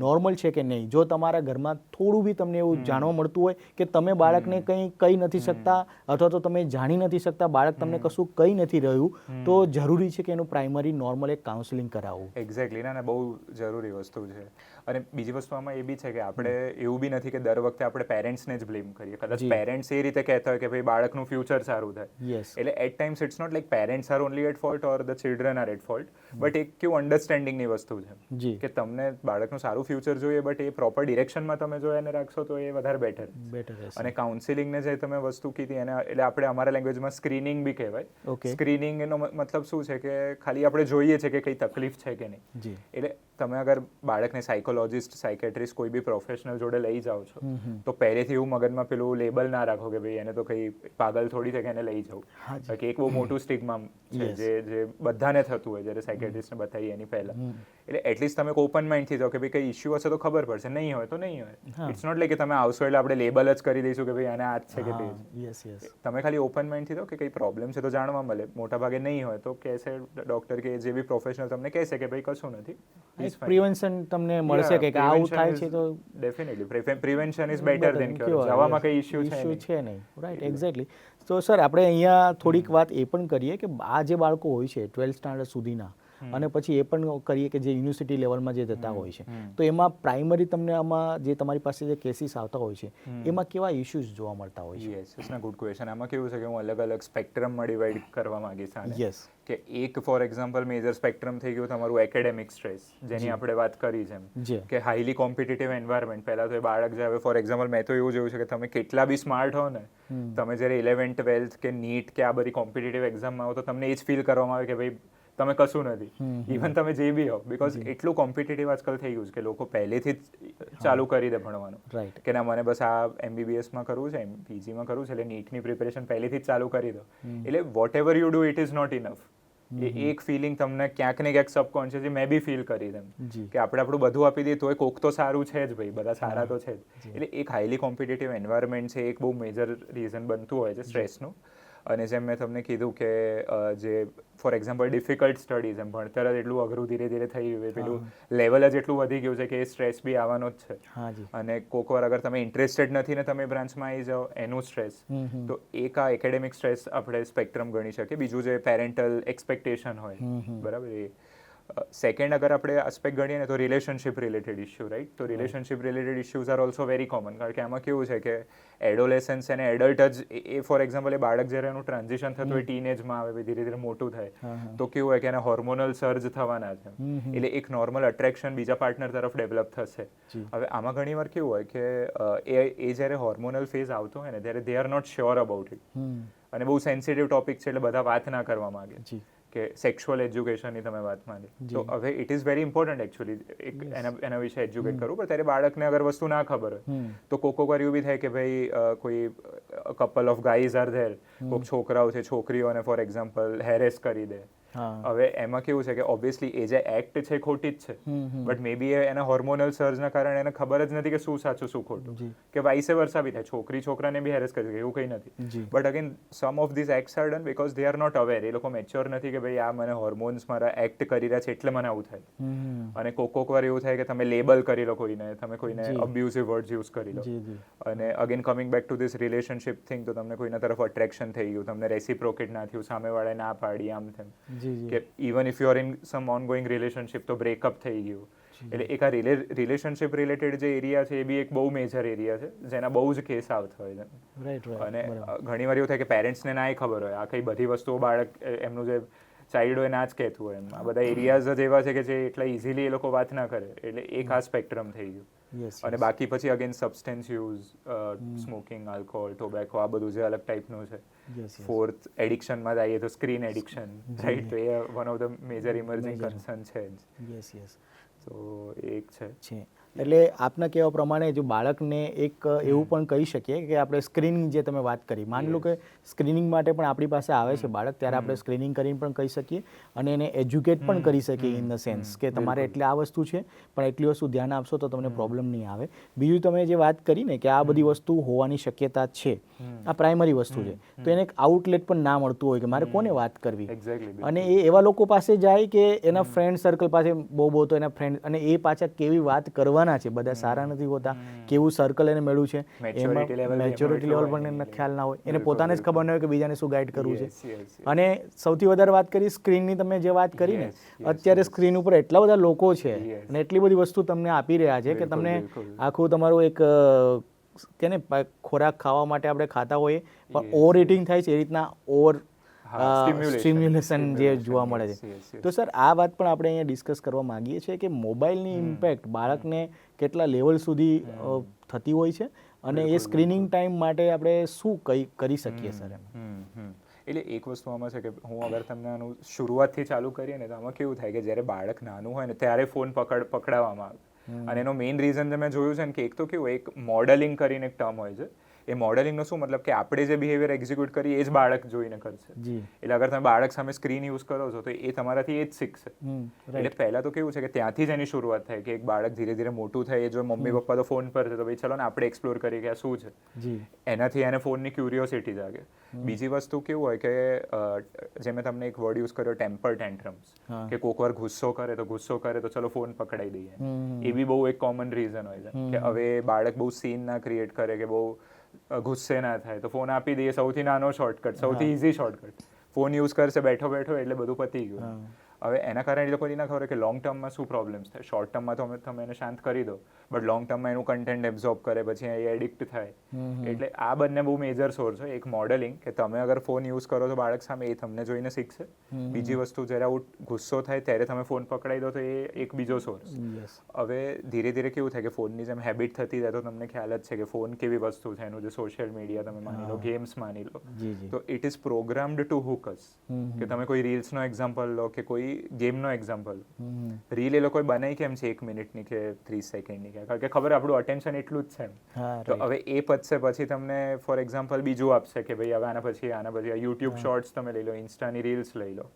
નોર્મલ છે કે નહીં, જો તમારા ઘરમાં થોડું બી તમને એવું જાણવા મળતું હોય કે તમે બાળકને કંઈ કહી નથી શકતા અથવા તો તમે જાણી નથી શકતા, બાળક તમને કશું કહી નથી રહ્યું, તો જરૂરી છે કે એનું પ્રાઇમરી નોર્મલ એક કાઉન્સેલિંગ કરાવવું. એક્ઝેક્ટલી. ના બહુ જરૂરી વસ્તુ છે. અને બીજી વસ્તુ આમાં એ બી છે કે આપણે એવું બી નથી કે દર વખતે આપણે પેરેન્ટ્સને જ બ્લેમ કરીએ. કદાચ પેરેન્ટ્સ એ રીતે કહેતા હોય કે ભાઈ બાળકનું ફ્યુચર સારું થાય, એટલે at times it's not like parents are only at fault or the children are at fault, but એક કેવું અન્ડરસ્ટેન્ડિંગની વસ્તુ છે કે તમને બાળકનું સારું ફ્યુચર જોઈએ, બટ એ પ્રોપર ડિરેક્શનમાં તમે જો એને રાખશો તો એ વધારે બેટર રહેશે. અને કાઉન્સિલિંગને જે તમે વસ્તુ કીધી એને એટલે આપણે અમારા લેંગ્વેજમાં સ્ક્રીનિંગ બી કહેવાય. સ્ક્રીનિંગ એનો મતલબ શું છે કે ખાલી આપણે જોઈએ છે કે કઈ તકલીફ છે કે નહીં. એટલે તમે અગર બાળકને સાયકોલોજિસ્ટ, સાયકેટ્રિસ્ટ કોઈ બી પ્રોફેશનલ જોડે લઈ જાઓ છો તો પહેલેથી એવું મગજમાં પેલું લેબલ ના રાખો કે ભાઈ એને તો કઈ પાગલ થોડી છે કે એને લઈ જવું. કે એક બહુ મોટું સ્ટિગ્મા છે જે બધાને થતું હોય જ્યારે સાયકેટ્રિસ્ટને બતાવીએ એની પહેલા. એટલે એટલીસ્ટ તમે ઓપન માઇન્ડથી જાઓ કે ભાઈ કઈ ઇશ્યુ હશે તો ખબર પડશે, નહીં હોય તો નહીં હોય. ઇટ્સ નોટ લાઈક કે તમે આવશો એટલે આપણે લેબલ જ કરી દઈશું કે ભાઈ આને આ જ છે કે તે જ. તમે ખાલી ઓપન માઇન્ડથી જાઓ કે કઈ પ્રોબ્લેમ છે તો જાણવા મળે. મોટા ભાગે નહીં હોય તો કહેશે ડોક્ટર કે જે બી પ્રોફેશનલ તમને કહેશે કે ભાઈ કશું નથી, પ્રિવેન્શન તમને મળશે કે આવું થાય છે તો definitely prevention is better than cure. જવામાં કઈ ઇશ્યુ છે નહીં. Right, exactly. તો સર આપણે અહીંયા થોડીક વાત એ પણ કરીએ કે આ જે બાળકો હોય છે 12th સ્ટાન્ડર્ડ સુધીના, અને પછી એ પણ કરીએ કે જે યુનિવર્સિટી લેવલમાં જે જતા હોય છે, તો એમાં પ્રાઇમરી તમને આમાં જે તમારી પાસે જે કેસીસ આવતા હોય છે એમાં કેવા ઇશ્યુઝ જોવા મળતા હોય છે? Yes, it's a good question. આમાં કેવું છે કે હું અલગ અલગ સ્પેક્ટ્રમમાં ડિવાઈડ કરવા માંગીશ આને. યસ. કે એક ફોર એક્ઝામ્પલ મેજર સ્પેક્ટ્રમ થઈ ગયું તમારું એકેડેમિક સ્ટ્રેસ, જેની આપણે વાત કરી છે કે હાઈલી કોમ્પિટિટિવ એન્વાયરમેન્ટ. પહેલા તો એ બાળક જે હવે ફોર એક્ઝામ્પલ મેં તો એવું જોયું છે કે તમે કેટલા બી સ્માર્ટ હો ને, તમે જ્યારે 11th 12th કે નીટ કે આ બધી કોમ્પિટિટિવ એક્ઝામમાં આવો તો તમને એ જ ફીલ કરવામાં આવે કે ભાઈ તમે કશું નથી, ઇવન તમે જે બી હો. બિકોઝ એટલું કોમ્પિટિટિવ આજકાલ થઈ ગયું છે કે લોકો પહેલેથી જ ચાલુ કરી દે ભણવાનું. રાઈટ. કે ના મને બસ આ MBBSમાં કરવું છે, PGમાં કરવું છે, એટલે નીટની પ્રિપેરેશન પહેલેથી જ ચાલુ કરી દો. એટલે whatever you do it is not enough. એ એક ફિલિંગ તમને ક્યાંક ને ક્યાંક સબકોન્શિયસલી મેં બી ફીલ કરી દેમ કે આપણે આપણું બધું આપી દઈએ તોય કોક તો સારું છે જ ભાઈ, બધા સારા તો છે જ. એટલે એક હાઈલી કોમ્પિટિટિવ એન્વાયરમેન્ટ છે, એક બહુ મેજર રીઝન બનતું હોય છે સ્ટ્રેસનું. અને જેમ મેં તમને કીધું કે જે ફોર એક્ઝામ્પલ ડિફિકલ્ટ સ્ટડીઝ એમ ભણતર જ એટલું અઘરું ધીરે ધીરે થઈ ગયું છે, પેલું લેવલ જ એટલું વધી ગયું છે કે એ સ્ટ્રેસ બી આવવાનો જ છે. હા જી. અને કોક વાર અગર તમે ઇન્ટરેસ્ટેડ નથી ને તમે બ્રાન્ચમાં આવી જાઓ એનું સ્ટ્રેસ, તો એક આ એકેડેમિક સ્ટ્રેસ આપણે સ્પેક્ટ્રમ ગણી શકીએ. બીજું જે પેરેન્ટલ એક્સપેક્ટેશન હોય, બરાબર, એ સેકન્ડ અગર આપણે આસ્પેક્ટ ગણીએ ને તો રિલેશનશિપ રિલેટેડ ઇશ્યુ, રાઈટ? તો relationship related issues are also very common, કારણ કે આમાં કેવું છે કે એડોલેસન્સ અને એડલ્ટ જ એ ફોર એક્ઝામ્પલ એ બાળક જ્યારે એનું ટ્રાન્ઝિશન થતું હોય, ટીનેજમાં આવે, ધીરે ધીરે મોટું થાય, તો કેવું હોય કે એને હોર્મોનલ સર્જ થવાના છે, એટલે એક નોર્મલ અટ્રેક્શન બીજા પાર્ટનર તરફ ડેવલપ થશે. હવે આમાં ઘણી વાર કેવું હોય કે એ જ્યારે હોર્મોનલ ફેઝ આવતો હોય ને ત્યારે they are not sure about it, અને બહુ સેન્સિટિવ ટોપિક છે એટલે બધા વાત ના કરવા માંગે કે સેક્સ્યુઅલ એજ્યુકેશનની તમે વાત માંડી. તો હવે it is very important actually એના વિશે એજ્યુકેટ કરવું, પણ ત્યારે બાળકને અગર વસ્તુ ના ખબર હોય તો કોક વાર એવું બી થાય કે ભાઈ કોઈ couple of guys are there, કોઈક છોકરાઓ છે છોકરીઓને ફોર એક્ઝામ્પલ હેરેસ કરી દે. હવે એમાં કેવું છે કે ઓબ્વિયસલી એ જે એક્ટ છે ખોટી જ છે, બટ મે બી એના હોર્મોનલ સર્જના કારણે એને ખબર જ નથી કે શું સાચું શું ખોટું, કે વાઇસે વર્સા બી થાય, છોકરી છોકરાને બી હેરેસ કરી શકે એવું કંઈ નથી. But again some of this acts are done because they are not aware, એ લોકો મેચ્યોર નથી કે ભાઈ આ મને હોર્મોન્સ મારા એક્ટ કરી રહ્યા છે એટલે મને આવું થાય. અને કોક વાર એવું થાય કે તમે લેબલ કરી લો કોઈને, તમે કોઈને અબ્યુઝિવ વર્ડ્સ યુઝ કરી લો, અને again coming back to this relationship thing, તો તમને કોઈના તરફ અટ્રેક્શન થઈ ગયું, તમને રેસિપ્રોકેટ ના થયું, સામેવાળાએ ના પાડી, આમ તેમ, કે even if you are in sum ongoing relationship તો બ્રેકઅપ થઈ ગયું. એટલે એક આ રિલેશનશિપ રિલેટેડ જે એરિયા છે એ બી એક બહુ મેજર એરિયા છે જેના બહુ જ કેસ આવતા હોય છે. અને ઘણી વાર એવું થાય કે પેરેન્ટ્સને ના ખબર હોય, આ કઈ બધી વસ્તુઓ બાળક એમનું જે ચાઇલ્ડ હોય ના જ કહેતું હોય, એમ આ બધા એરિયાઝ જ એવા છે કે જે એટલા ઇઝીલી એ લોકો વાત ના કરે, એટલે એક આ સ્પેક્ટ્રમ થઈ ગયું. અને બાકી પછી again substance use, smoking, alcohol, tobacco, આ બધું જે અલગ ટાઈપનું છે. ફોર્થ એડિક્શનમાં જઈએ તો સ્ક્રીન એડિક્શન, રાઈટ? તો એ one of the major emerging concern છે જ. તો એક છે. એટલે આપના કહેવા પ્રમાણે જો બાળકને એક એવું પણ કહી શકીએ કે આપણે સ્ક્રીનિંગ જે તમે વાત કરી, માની લો કે સ્ક્રીનિંગ માટે પણ આપણી પાસે આવે છે બાળક, ત્યારે આપણે સ્ક્રીનિંગ કરીને પણ કહી શકીએ અને એને એજ્યુકેટ પણ કરી શકીએ ઇન ધ સેન્સ કે તમારે એટલે આ વસ્તુ છે પણ એટલી વસ્તુ ધ્યાન આપશો તો તમને પ્રોબ્લેમ નહીં આવે. બીજું તમે જે વાત કરી ને કે આ બધી વસ્તુ હોવાની શક્યતા છે, આ પ્રાઇમરી વસ્તુ છે, તો એને એક આઉટલેટ પણ ના મળતું હોય કે મારે કોને વાત કરવી, અને એ એવા લોકો પાસે જાય કે એના ફ્રેન્ડ સર્કલ પાસે બહુ તો એના ફ્રેન્ડ, અને એ પાછા કેવી વાત કરવાના છે, બધા સારા નથી હોતા, કેવું સર્કલ એને મળ્યું છે, એમાં મેચ્યોરિટી લેવલ પણ એને ખ્યાલ ના હોય, એને પોતાને જ ખબર ન હોય કે બીજાને શું ગાઈડ કરવું છે. અને સૌથી વધારે વાત કરી સ્ક્રીનની, તમે જે વાત કરી ને, અત્યારે સ્ક્રીન ઉપર એટલા બધા લોકો છે અને એટલી બધી વસ્તુ તમને આપી રહ્યા છે કે તમને આખું તમારું એક કે ને ખોરાક ખાવા માટે આપણે ખાતા હોઈએ પણ ઓવર ઇટિંગ થાય છે, એ રીતના ઓવર સ્ટિમ્યુલેશન જે જોવા મળે છે. તો સર આ વાત પણ આપણે અહીંયા ડિસ્કસ કરવા માંગીએ છીએ કે મોબાઈલની ઇમ્પેક્ટ બાળકને કેટલા લેવલ સુધી થતી હોય છે અને એ સ્ક્રીનિંગ ટાઈમ માટે આપણે શું કરી શકીએ સર એમ? એટલે એક વસ્તુ આમાં છે કે હું અગર તમને આનું શરૂઆતથી ચાલુ કરીએ ને તો આમાં કેવું થાય કે જ્યારે બાળક નાનું હોય ને ત્યારે ફોન પકડાવવામાં આવે, અને એનો મેઇન રીઝન તમે જોયું છે ને કે એક તો કેવું, એક મોડેલિંગ કરીને એક ટર્મ હોય છે. એ મોડેલિંગનો શું મતલબ કે આપણે જે બિહેવિયર એક્ઝિક્યુટ કરીએ એ જ બાળક જોઈને કરશે. એટલે અગર તમે બાળક સામે સ્ક્રીન યુઝ કરો છો તો એ તમારાથી એ જ શીખશે. એટલે પહેલાં તો કેવું છે કે ત્યાંથી જ એની શરૂઆત થાય કે એક બાળક ધીરે ધીરે મોટું થાય, એ જો મમ્મી પપ્પા તો ફોન પર છે તો ભાઈ ચલો ને આપણે એક્સપ્લોર કરીએ કે આ શું છે, એનાથી એને ફોનની ક્યુરિયોસિટી જાગે. બીજી વસ્તુ કેવું હોય કે જે મેં તમને એક વર્ડ યુઝ કર્યો, ટેમ્પર ટેન્ટ્રમ્સ, કે કોક વાર ગુસ્સો કરે તો ચલો ફોન પકડાઈ દઈએ, એ બી બહુ એક કોમન રીઝન હોય છે કે હવે બાળક બહુ સીન ના ક્રિએટ કરે કે બહુ ગુસ્સે ના થાય તો ફોન આપી દઈએ, સૌથી નાનો શોર્ટકટ, સૌથી ઇઝી શોર્ટકટ, ફોન યુઝ કરશે બેઠો એટલે બધું પતી ગયું. હવે એના કારણે એ લોકોને ના ખબર કે લોંગ ટર્મમાં શું પ્રોબ્લેમ્સ થાય. શોર્ટ ટર્મમાં તો તમે એને શાંત કરી દો, બટ લોંગ ટર્મમાં એનું કન્ટેન્ટ એબ્ઝોર્બ કરે, પછી એ એડિક્ટ થાય. એટલે આ બંને બહુ મેજર સોર્સ છે. એક મોડેલિંગ, કે તમે અગર ફોન યુઝ કરો તો બાળક સામે એ તમને જોઈને શીખશે. બીજી વસ્તુ, જ્યારે આવું ગુસ્સો થાય ત્યારે તમે ફોન પકડાઈ દો તો એ એક બીજો સોર્સ. હવે ધીરે ધીરે કેવું થાય કે ફોનની જેમ હેબિટ થતી જાય તો તમને ખ્યાલ જ છે કે ફોન કેવી વસ્તુ છે, એનું જે સોશિયલ મીડિયા તમે માની લો, ગેમ્સ માની લો, તો it is programmed to hook us. કે તમે કોઈ રીલ્સનો એક્ઝામ્પલ લો કે કોઈ ગેમનો એક્ઝામ્પલ, રીલ એ લોકોએ બનાવી કેમ છે 1 મિનિટની કે 30 સેકન્ડની, કારણ કે ખબર આપણું અટેન્શન એટલું જ છે. તો હવે એ પતશે પછી તમને ફોર એક્ઝામ્પલ બીજું આપશે કે ભાઈ હવે આના પછી યુટ્યુબ શોર્ટ્સ તમે લઈ લો, ઇન્સ્ટાની રીલ્સ લઈ લો,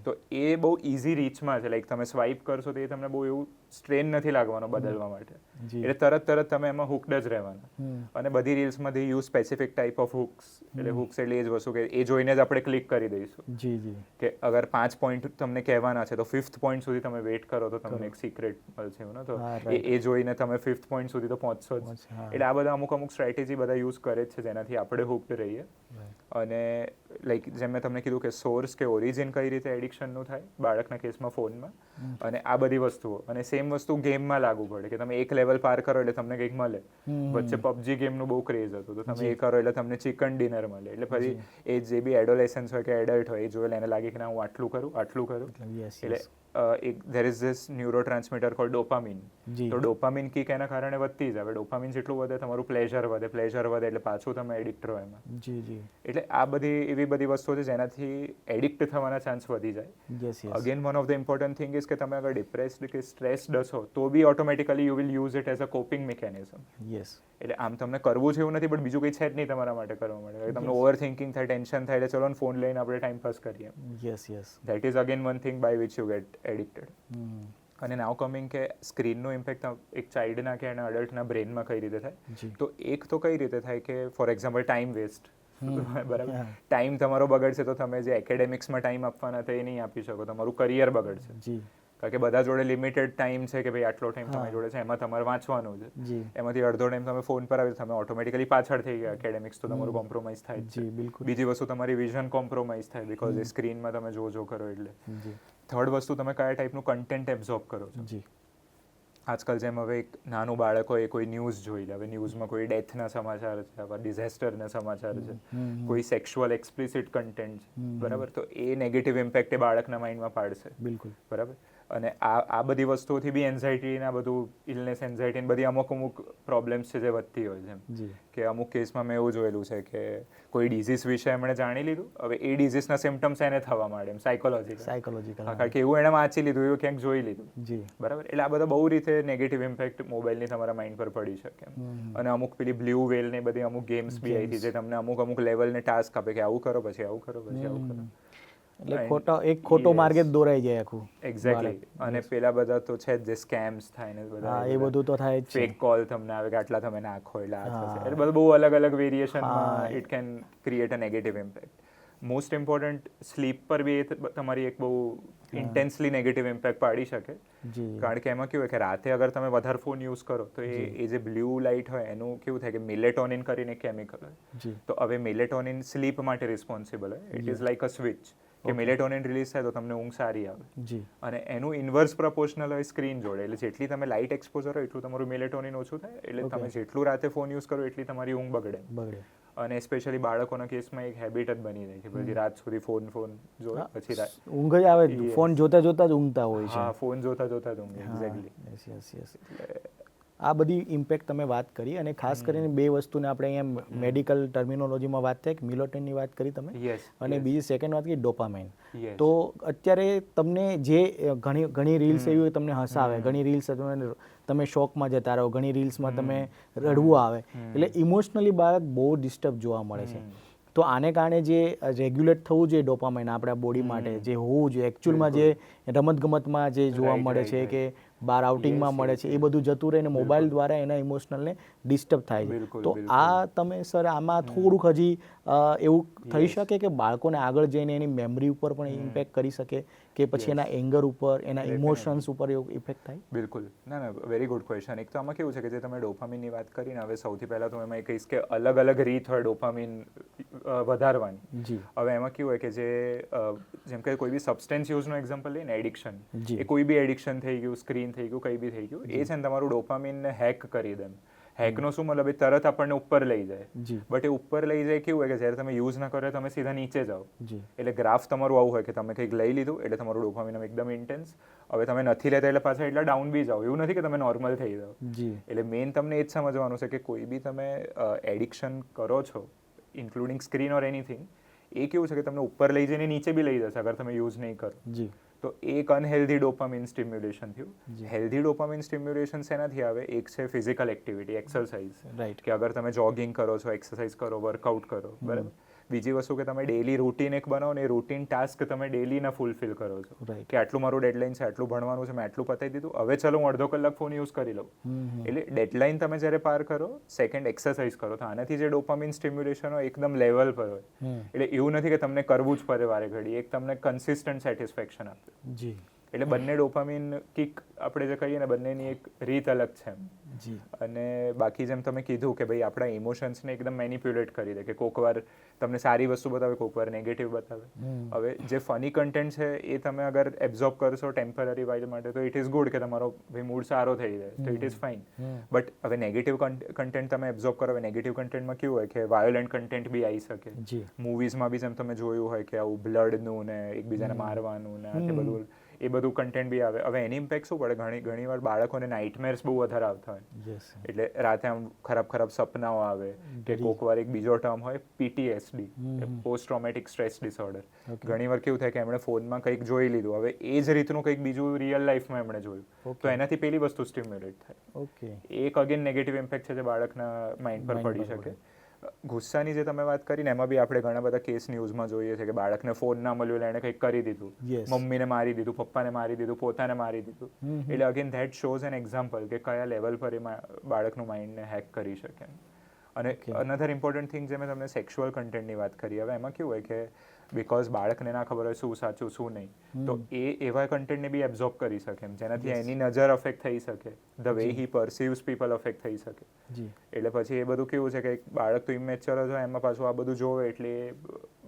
તો એ બહુ ઇઝી રીચમાં છે. લાઈક તમે સ્વાઇપ કરશો તો એ તમને બહુ એવું સ્ટ્રેન નથી લાગવાનો બદલવા માટે. જી. એટલે તરત તમે એમાં હુકડ જ રહેવાના. હમ. અને બધી રીલ્સમાં they use specific type of hooks. એટલે હુક્સ એટલે એ જ વસ્તુ કે એ જોઈને જ આપણે ક્લિક કરી દઈશું જી જી કે અગર 5 પોઈન્ટ તમને કહેવાના છે તો 5th પોઈન્ટ સુધી તમે વેઇટ કરો તો તમને એક સિક્રેટ મળશે એવું ને. તો હા, right. એ જોઈને તમે 5th પોઈન્ટ સુધી તો પહોંચશો જ. હા. એટલે આ બધા અમુક સ્ટ્રેટેજી બધા યુઝ કરે જ છે જેનાથી આપણે હુક્ડ રહીએ. અને લાઈક જેમ મેં તમને કીધું કે સોર્સ કે ઓરિજિન કઈ રીતે એડિક્શનનું થાય બાળકના કેસમાં ફોનમાં, અને આ બધી વસ્તુઓ અને સેમ વસ્તુ ગેમમાં લાગુ પડે કે તમે એક લેવલ પાર કરો એટલે તમને કંઈક મળે. વચ્ચે પબજી ગેમનું બહુ ક્રેઝ હતું તો તમે એ કરો એટલે તમને ચિકન ડિનર મળે. એટલે પછી એ જે બી એડોલેસન્સ હોય કે એડલ્ટ હોય એ જોયેલા એને લાગે કે ના હું આટલું કરું. યસ એટલે there is this neurotransmitter called dopamine. જી. તો ડોપામિન કિક એના કારણે વધતી જ. હવે ડોપામિન જેટલું વધે તમારું પ્લેઝર વધે એટલે પાછું તમે એડિક્ટ રહો એમાં. જી જી એટલે આ બધી એવી બધી વસ્તુઓ છે જેનાથી એડિક્ટ થવાના ચાન્સ વધી જાય. Yes yes again one of the important thing is કે તમે અગર ડિપ્રેસ્ડ કે સ્ટ્રેસ્ડ હશો તો બી automatically you will use it as a coping mechanism. Yes એટલે આમ તમને કરવું છે એવું નથી બટ બીજું કંઈ છે જ નહીં તમારા માટે કરવા માટે. તમને ઓવર થિંકિંગ થાય, ટેન્શન થાય એટલે ચલો ને ફોન લઈને આપણે ટાઈમ પાસ કરીએ. Yes yes that is again one thing by which you get addicted. અને નાવ કમિંગ કે સ્ક્રીનનો ઇમ્પેક્ટ એક ચાઇલ્ડના કે એના અડલ્ટના બ્રેનમાં કઈ રીતે થાય. જી. તો એક તો કઈ રીતે થાય કે ફોર એક્ઝામ્પલ ટાઈમ વેસ્ટ. બરાબર, હા. ટાઈમ તમારો બગડશે તો તમે જે એકેડેમિક્સમાં ટાઈમ આપવાના હતા એ નહીં આપી શકો. તમારું કરિયર બગડશે. જી કારણ કે બધા જોડે લિમિટેડ ટાઈમ છે કે ભાઈ આટલો ટાઈમ હા. તમારી જોડે છે એમાં તમારે વાંચવાનું છે. જી એમાંથી અડધો ટાઈમ તમે ફોન પર આવી તમે ઓટોમેટિકલી પાછળ થઈ ગયા. એકેડેમિક્સ તો તમારું કોમ્પ્રોમાઇઝ થાય જ જી છે. બિલકુલ બીજી વસ્તુ તમારી વિઝન કોમ્પ્રોમાઇઝ થાય બીકોઝ એ સ્ક્રીનમાં તમે જો કરો એટલે. જી થર્ડ વસ્તુ તમે કયા ટાઈપનું કન્ટેન્ટ એબ્ઝોર્બ કરો છો. જી આજકાલ જેમ હવે એક નાનું બાળક હોય એ કોઈ ન્યૂઝ જોઈ લે. હવે ન્યૂઝમાં કોઈ ડેથના સમાચાર છે, આવા ડિઝાસ્ટરના સમાચાર છે, કોઈ સેક્સ્યુઅલ એક્સપ્લિસિટ કન્ટેન્ટ છે, બરાબર. તો એ નેગેટિવ ઇમ્પેક્ટ એ બાળકના માઇન્ડમાં પાડશે. બિલકુલ બરાબર. અને આ બધી વસ્તુઓથી બી એન્ઝાઇટીના બધું ઇલનેસ એન્ઝાઇટી બધી અમુક પ્રોબ્લેમ્સ છે જે વધતી હોય છે એમ. જી કે અમુક કેસમાં મેં એવું જોયેલું છે કે કોઈ ડિઝીઝ વિશે એમણે જાણી લીધું, હવે એ ડિઝીઝના સિમ્ટમ્સ એને થવા માંડે એમ સાયકોલોજીકલ. કારણ કે એવું એણે વાંચી લીધું, એવું ક્યાંક જોઈ લીધું. જી બરાબર. એટલે આ બધા બહુ રીતે નેગેટિવ ઇમ્પેક્ટ મોબાઈલની તમારા માઇન્ડ પર પડી શકે એમ. અને અમુક પેલી બ્લુ વેલ ને બધી અમુક ગેમ્સ બી આવી હતી જે તમને અમુક લેવલને ટાસ્ક આપે કે આવું કરો પછી આવું કરો પછી આવું કરો. એટલે ખોટો માર્ગે જ દોરાઈ જાય આખું. એક્ઝેક્ટલી. અને પેલા બધા તો છે જ જે સ્કેમ્સ થાય ને બધા હા એ બધું તો થાય જ છે. ફેક કોલ તમને આવે કે આટલા તમે નાખો એટલે આ થશે. એટલે બધું બહુ અલગ વેરિએશનમાં it can create a negative impact. Most important sleep પર બી એ તમારી એક બહુ ઇન્ટેન્સલી નેગેટિવ ઇમ્પેક્ટ પાડી શકે. જી કારણ કે એમાં કેવું હોય કે રાતે અગર તમે વધારે ફોન યુઝ કરો તો એ જે બ્લુ લાઇટ હોય એનું કેવું થાય કે મિલેટોનિન કરીને કેમિકલ હોય. જી તો હવે મિલેટોનિન સ્લીપ માટે રિસ્પોન્સિબલ હોય. It is like a switch કે મિલેટોનિન રિલીઝ થાય તો તમને ઊંઘ સારી આવે. જી અને એનું ઇન્વર્સ પ્રપોર્શનલ હોય સ્ક્રીન જોડે. એટલે જેટલી તમે લાઇટ એક્સપોઝર હોય એટલું તમારું મિલેટોનિન ઓછું થાય. એટલે તમે જેટલું રાતે ફોન યુઝ કરો એટલી તમારી ઊંઘ બગડે. અને સ્પેશિયલી બાળકોના કેસમાં એક હેબિટ જ બની જાય કે પછી રાત સુધી ફોન જોવે પછી ઊંઘ જ આવે. ફોન જોતા જોતા જ ઊંઘતા હોય છે. હા ફોન જોતા જ ઊંઘ. એક્ઝેક્ટલી. યસ યસ આ બધી ઇમ્પેક્ટ તમે વાત કરી અને ખાસ કરીને બે વસ્તુને આપણે અહીંયા મેડિકલ ટર્મિનોલોજીમાં વાત થાય કે મિલેટોનિનની વાત કરી તમે અને બીજી સેકન્ડ વાત કરી ડોપામાઇન. તો અત્યારે તમને જે ઘણી રીલ્સ એવી હોય તમને હસાવે, ઘણી રીલ્સ તમે શોકમાં જતા રહો, ઘણી રીલ્સમાં તમે રડવું આવે. એટલે ઇમોશનલી બાળક બહુ ડિસ્ટર્બ જોવા મળે છે. તો આને કારણે જે રેગ્યુલેટ થવું જોઈએ ડોપામાઇન આપણા બોડી માટે જે હોવું જોઈએ એકચ્યુઅલમાં જે રમતગમતમાં જે જોવા મળે છે કે બહાર આઉટિંગમાં મળે છે એ બધું જતું રહે ને મોબાઈલ દ્વારા એના ઇમોશનલને ડિસ્ટર્બ થાય છે. તો આ તમે સર આમાં થોડુંક હજી એવું થઈ શકે કે બાળકોને આગળ જઈને એની મેમરી ઉપર પણ ઇમ્પેક્ટ કરી શકે કે પછી એના એંગર ઉપર એના ઇમોશન્સ ઉપર એવું ઇફેક્ટ થાય? બિલકુલ. ના વેરી ગુડ ક્વેશ્ચન. એક તો આમાં કેવું છે કે જે તમે ડોપામિનની વાત કરીને હવે સૌથી પહેલાં તો એમાં એ કહીશ કે અલગ રીત હોય ડોપામિન વધારવાની. જી હવે એમાં કેવું હોય કે જેમ કે કોઈ બી સબસ્ટેન્સ યુઝનો એક્ઝામ્પલ લઈને એડિક્શન, એ કોઈ બી એડિક્શન થઈ ગયું, સ્ક્રીન થઈ ગયું, કંઈ બી થઈ ગયું, એ છે ને તમારું ડોપામિનને હેક કરી દે. હેકનો શું મતલબ એ તરત આપણને ઉપર લઈ જાય. બટ એ ઉપર લઈ જાય કેવું હોય કે જ્યારે તમે યુઝ ના કરો તમે સીધા નીચે જાઓ. એટલે ગ્રાફ તમારું આવું હોય કે તમે કંઈક લઈ લીધું એટલે તમારું ડોપામિન એકદમ ઇન્ટેન્સ. હવે તમે નથી લેતા એટલે પાછા એટલા ડાઉન બી જાઓ. એવું નથી કે તમે નોર્મલ થઈ જાઓ. એટલે મેઇન તમને એ જ સમજવાનું છે કે કોઈ બી તમે એડિક્શન કરો છો ઇન્ક્લુડિંગ સ્ક્રીન ઓર એનીથિંગ, એ કેવું છે કે તમને ઉપર લઈ જઈને નીચે બી લઈ જશે અગર તમે યુઝ નહીં કરો. તો એક અનહેલ્ધી ડોપામિન સ્ટિમ્યુલેશન થયું. હેલ્ધી ડોપામિન સ્ટિમ્યુલેશન શેનાથી આવે? એક છે ફિઝિકલ એક્ટિવિટી, એક્સરસાઇઝ. કે અગર તમે જોગિંગ કરો છો, એક્સરસાઇઝ કરો, વર્કઆઉટ કરો, બરાબર, બીજી વસ્તુ કે તમે ડેલી રૂટીન એક બનાવો ને એ રૂટીન ટાસ્ક તમે ડેલીના ફૂલફિલ કરો છો Right. કે આટલું મારું ડેડલાઇન છે, આટલું ભણવાનું છે, મેં આટલું પતાવી દીધું, હવે ચલો હું અડધો કલાક ફોન યુઝ કરી લઉં. એટલે ડેડલાઇન તમે જ્યારે પાર કરો, સેકન્ડ એક્સરસાઇઝ કરો, તો આનાથી જે ડોપામિન સ્ટિમ્યુલેશન હોય એકદમ લેવલ પર હોય. એટલે એવું નથી કે તમને કરવું જ પડે વારે ઘડી, એક તમને કન્સિસ્ટન્ટ સેટિસ્ફેક્શન આપે. જી એટલે બંને ડોપામિન કિક આપણે જે કહીએ ને, બંનેની એક રીત અલગ છે એમ. જી અને બાકી જેમ તમે કીધું કે ભાઈ આપણા ઇમોશન્સને એકદમ મેનિપ્યુલેટ કરી દે, કે કોક વાર તમને સારી વસ્તુ બતાવે, કોક વાર નેગેટિવ બતાવે. હવે જે ફની કન્ટેન્ટ છે એ તમે અગર એબ્ઝોર્બ કરશો ટેમ્પરરી વાઇલ માટે, તો ઇટ ઇઝ ગુડ કે તમારો ભાઈ મૂડ સારો થઈ જાય, તો ઇટ ઇઝ ફાઇન. બટ હવે નેગેટિવ કન્ટેન્ટ તમે એબ્ઝોર્બ કરો, હવે નેગેટિવ કન્ટેન્ટમાં કેવું હોય કે વાયોલન્ટ કન્ટેન્ટ બી આવી શકે. જી મૂવીઝમાં બી જેમ તમે જોયું હોય કે આવું બ્લડનું ને એકબીજાને મારવાનું ને આ તે બધું, એ બધું કન્ટેન્ટ બી આવે. હવે એની ઇમ્પેક્ટ શું પડે, ઘણી વાર બાળકોને નાઇટમેર્સ બહુ વધારે આવતા હોય. યસ એટલે રાતે આમ ખરાબ સપનાઓ આવે, કે કોક વાર એક બીજો ટર્મ હોય PTSD, post traumatic stress disorder. ઘણી વાર કેવું થાય કે એમણે ફોનમાં કંઈક જોઈ લીધું, હવે એ જ રીતનું કંઈક બીજું રિયલ લાઈફમાં એમણે જોયું, તો એનાથી પેલી વસ્તુ સ્ટિમ્યુલેટ થાય. ઓકે એક અગેન નેગેટિવ ઇમ્પેક્ટ છે જે બાળકના માઇન્ડ પર પડી શકે. ગુસ્સાની જે તમે વાત કરીને, એમાં બી આપણે ઘણા બધા કેસ ન્યૂઝમાં જોઈએ છે કે બાળકને ફોન ના મળ્યો એટલે એણે કંઈક કરી દીધું, Yes. મમ્મીને મારી દીધું, પપ્પાને મારી દીધું, પોતાને મારી દીધું. એટલે again that shows an example કે કયા લેવલ પર એ બાળકનું માઇન્ડને હેક કરી શકે. અને અનધર ઇમ્પોર્ટન્ટ થિંગ, જે મેં તમને સેક્સ્યુઅલ કન્ટેન્ટની વાત કરી, હવે એમાં કેવું હોય કે બિકોઝ બાળકને ના ખબર હોય શું સાચું શું નહીં, તો એ એવા કન્ટેન્ટને બી એબ્ઝોર્બ કરી શકે એમ, જેનાથી એની નજર અફેક્ટ થઈ શકે, the way he perceives people affect થઈ શકે. જી એટલે પછી એ બધું કેવું છે કે બાળક તો ઇમેચ્યોર જ હોય, એમાં પાછું આ બધું જોવે, એટલે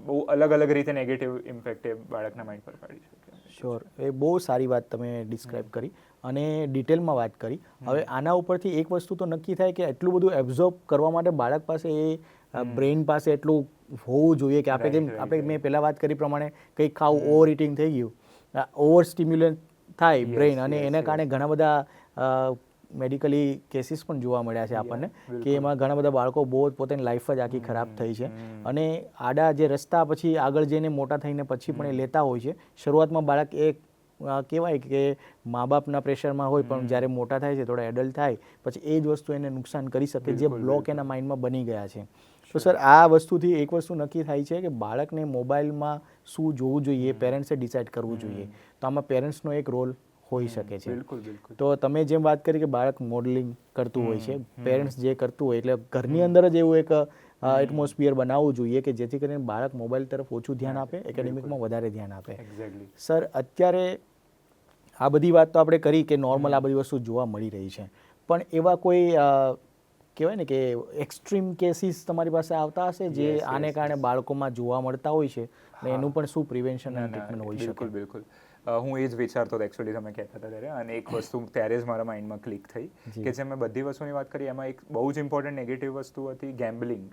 બહુ અલગ રીતે નેગેટિવ ઇમ્પેક્ટ એ બાળકના માઇન્ડ પર પાડી શકે. શ્યોર, એ બહુ સારી વાત તમે ડિસ્ક્રાઇબ કરી અને ડિટેલમાં વાત કરી. હવે આના ઉપરથી એક વસ્તુ તો નક્કી થાય કે એટલું બધું એબ્ઝોર્બ કરવા માટે બાળક પાસે એ બ્રેઇન પાસે એટલું હોવું જોઈએ કે આપણે મેં પહેલાં વાત કરી પ્રમાણે કંઈક ખાવું, ઓવર ઇટિંગ થઈ ગયું, ઓવર સ્ટિમ્યુલેટ થાય બ્રેઇન, અને એના કારણે ઘણા બધા મેડિકલી કેસીસ પણ જોવા મળ્યા છે આપણને, કે એમાં ઘણા બધા બાળકો બહુ પોતાની લાઈફ જ આખી ખરાબ થઈ છે. અને આડા જે રસ્તા પછી આગળ જઈને મોટા થઈને પછી પણ એ લેતા હોય છે. શરૂઆતમાં બાળક એક કહેવાય કે મા બાપના પ્રેશરમાં હોય, પણ જ્યારે મોટા થાય છે, થોડા એડલ્ટ થાય પછી એ જ વસ્તુ એને નુકસાન કરી શકે, જે બ્લોક એના માઇન્ડમાં બની ગયા છે. તો સર, આ વસ્તુથી એક વસ્તુ નક્કી થાય છે કે બાળકને મોબાઈલમાં શું જોવું જોઈએ એ પેરેન્ટ્સે ડિસાઇડ કરવું જોઈએ. તો આમાં પેરેન્ટ્સનો એક રોલ હોઈ શકે છે. બિલકુલ. તો તમે જેમ વાત કરી કે બાળક મોડલિંગ કરતું હોય છે, પેરેન્ટ્સ જે કરતું હોય, એટલે ઘરની અંદર જ એવું એક એટમોસ્ફિયર બનાવવું જોઈએ કે જેથી કરીને બાળક મોબાઈલ તરફ ઓછું ધ્યાન આપે, એકેડેમિકમાં વધારે ધ્યાન આપે. એક્ઝેક્ટલી. સર, અત્યારે આ બધી વાત તો આપણે કરી કે નોર્મલ આ બધી વસ્તુ જોવા મળી રહી છે, પણ એવા કોઈ કહેવાય ને કે એક્સ્ટ્રીમ કેસીસ તમારી પાસે આવતા હશે જે આને કારણે બાળકોમાં જોવા મળતા હોય છે, અને એનું પણ શું પ્રિવેન્શન અને ટ્રીટમેન્ટ હોઈ શકે? બિલકુલ. હું એ જ વિચારતો હતો એકચ્યુઅલી તમે કહેતા હતા ત્યારે, અને એક વસ્તુ ત્યારે જ મારા માઇન્ડમાં ક્લિક થઈ કે જે મેં બધી વસ્તુની વાત કરી, એમાં એક બહુ જ ઇમ્પોર્ટન્ટ નેગેટિવ વસ્તુ હતી ગેમ્બલિંગ.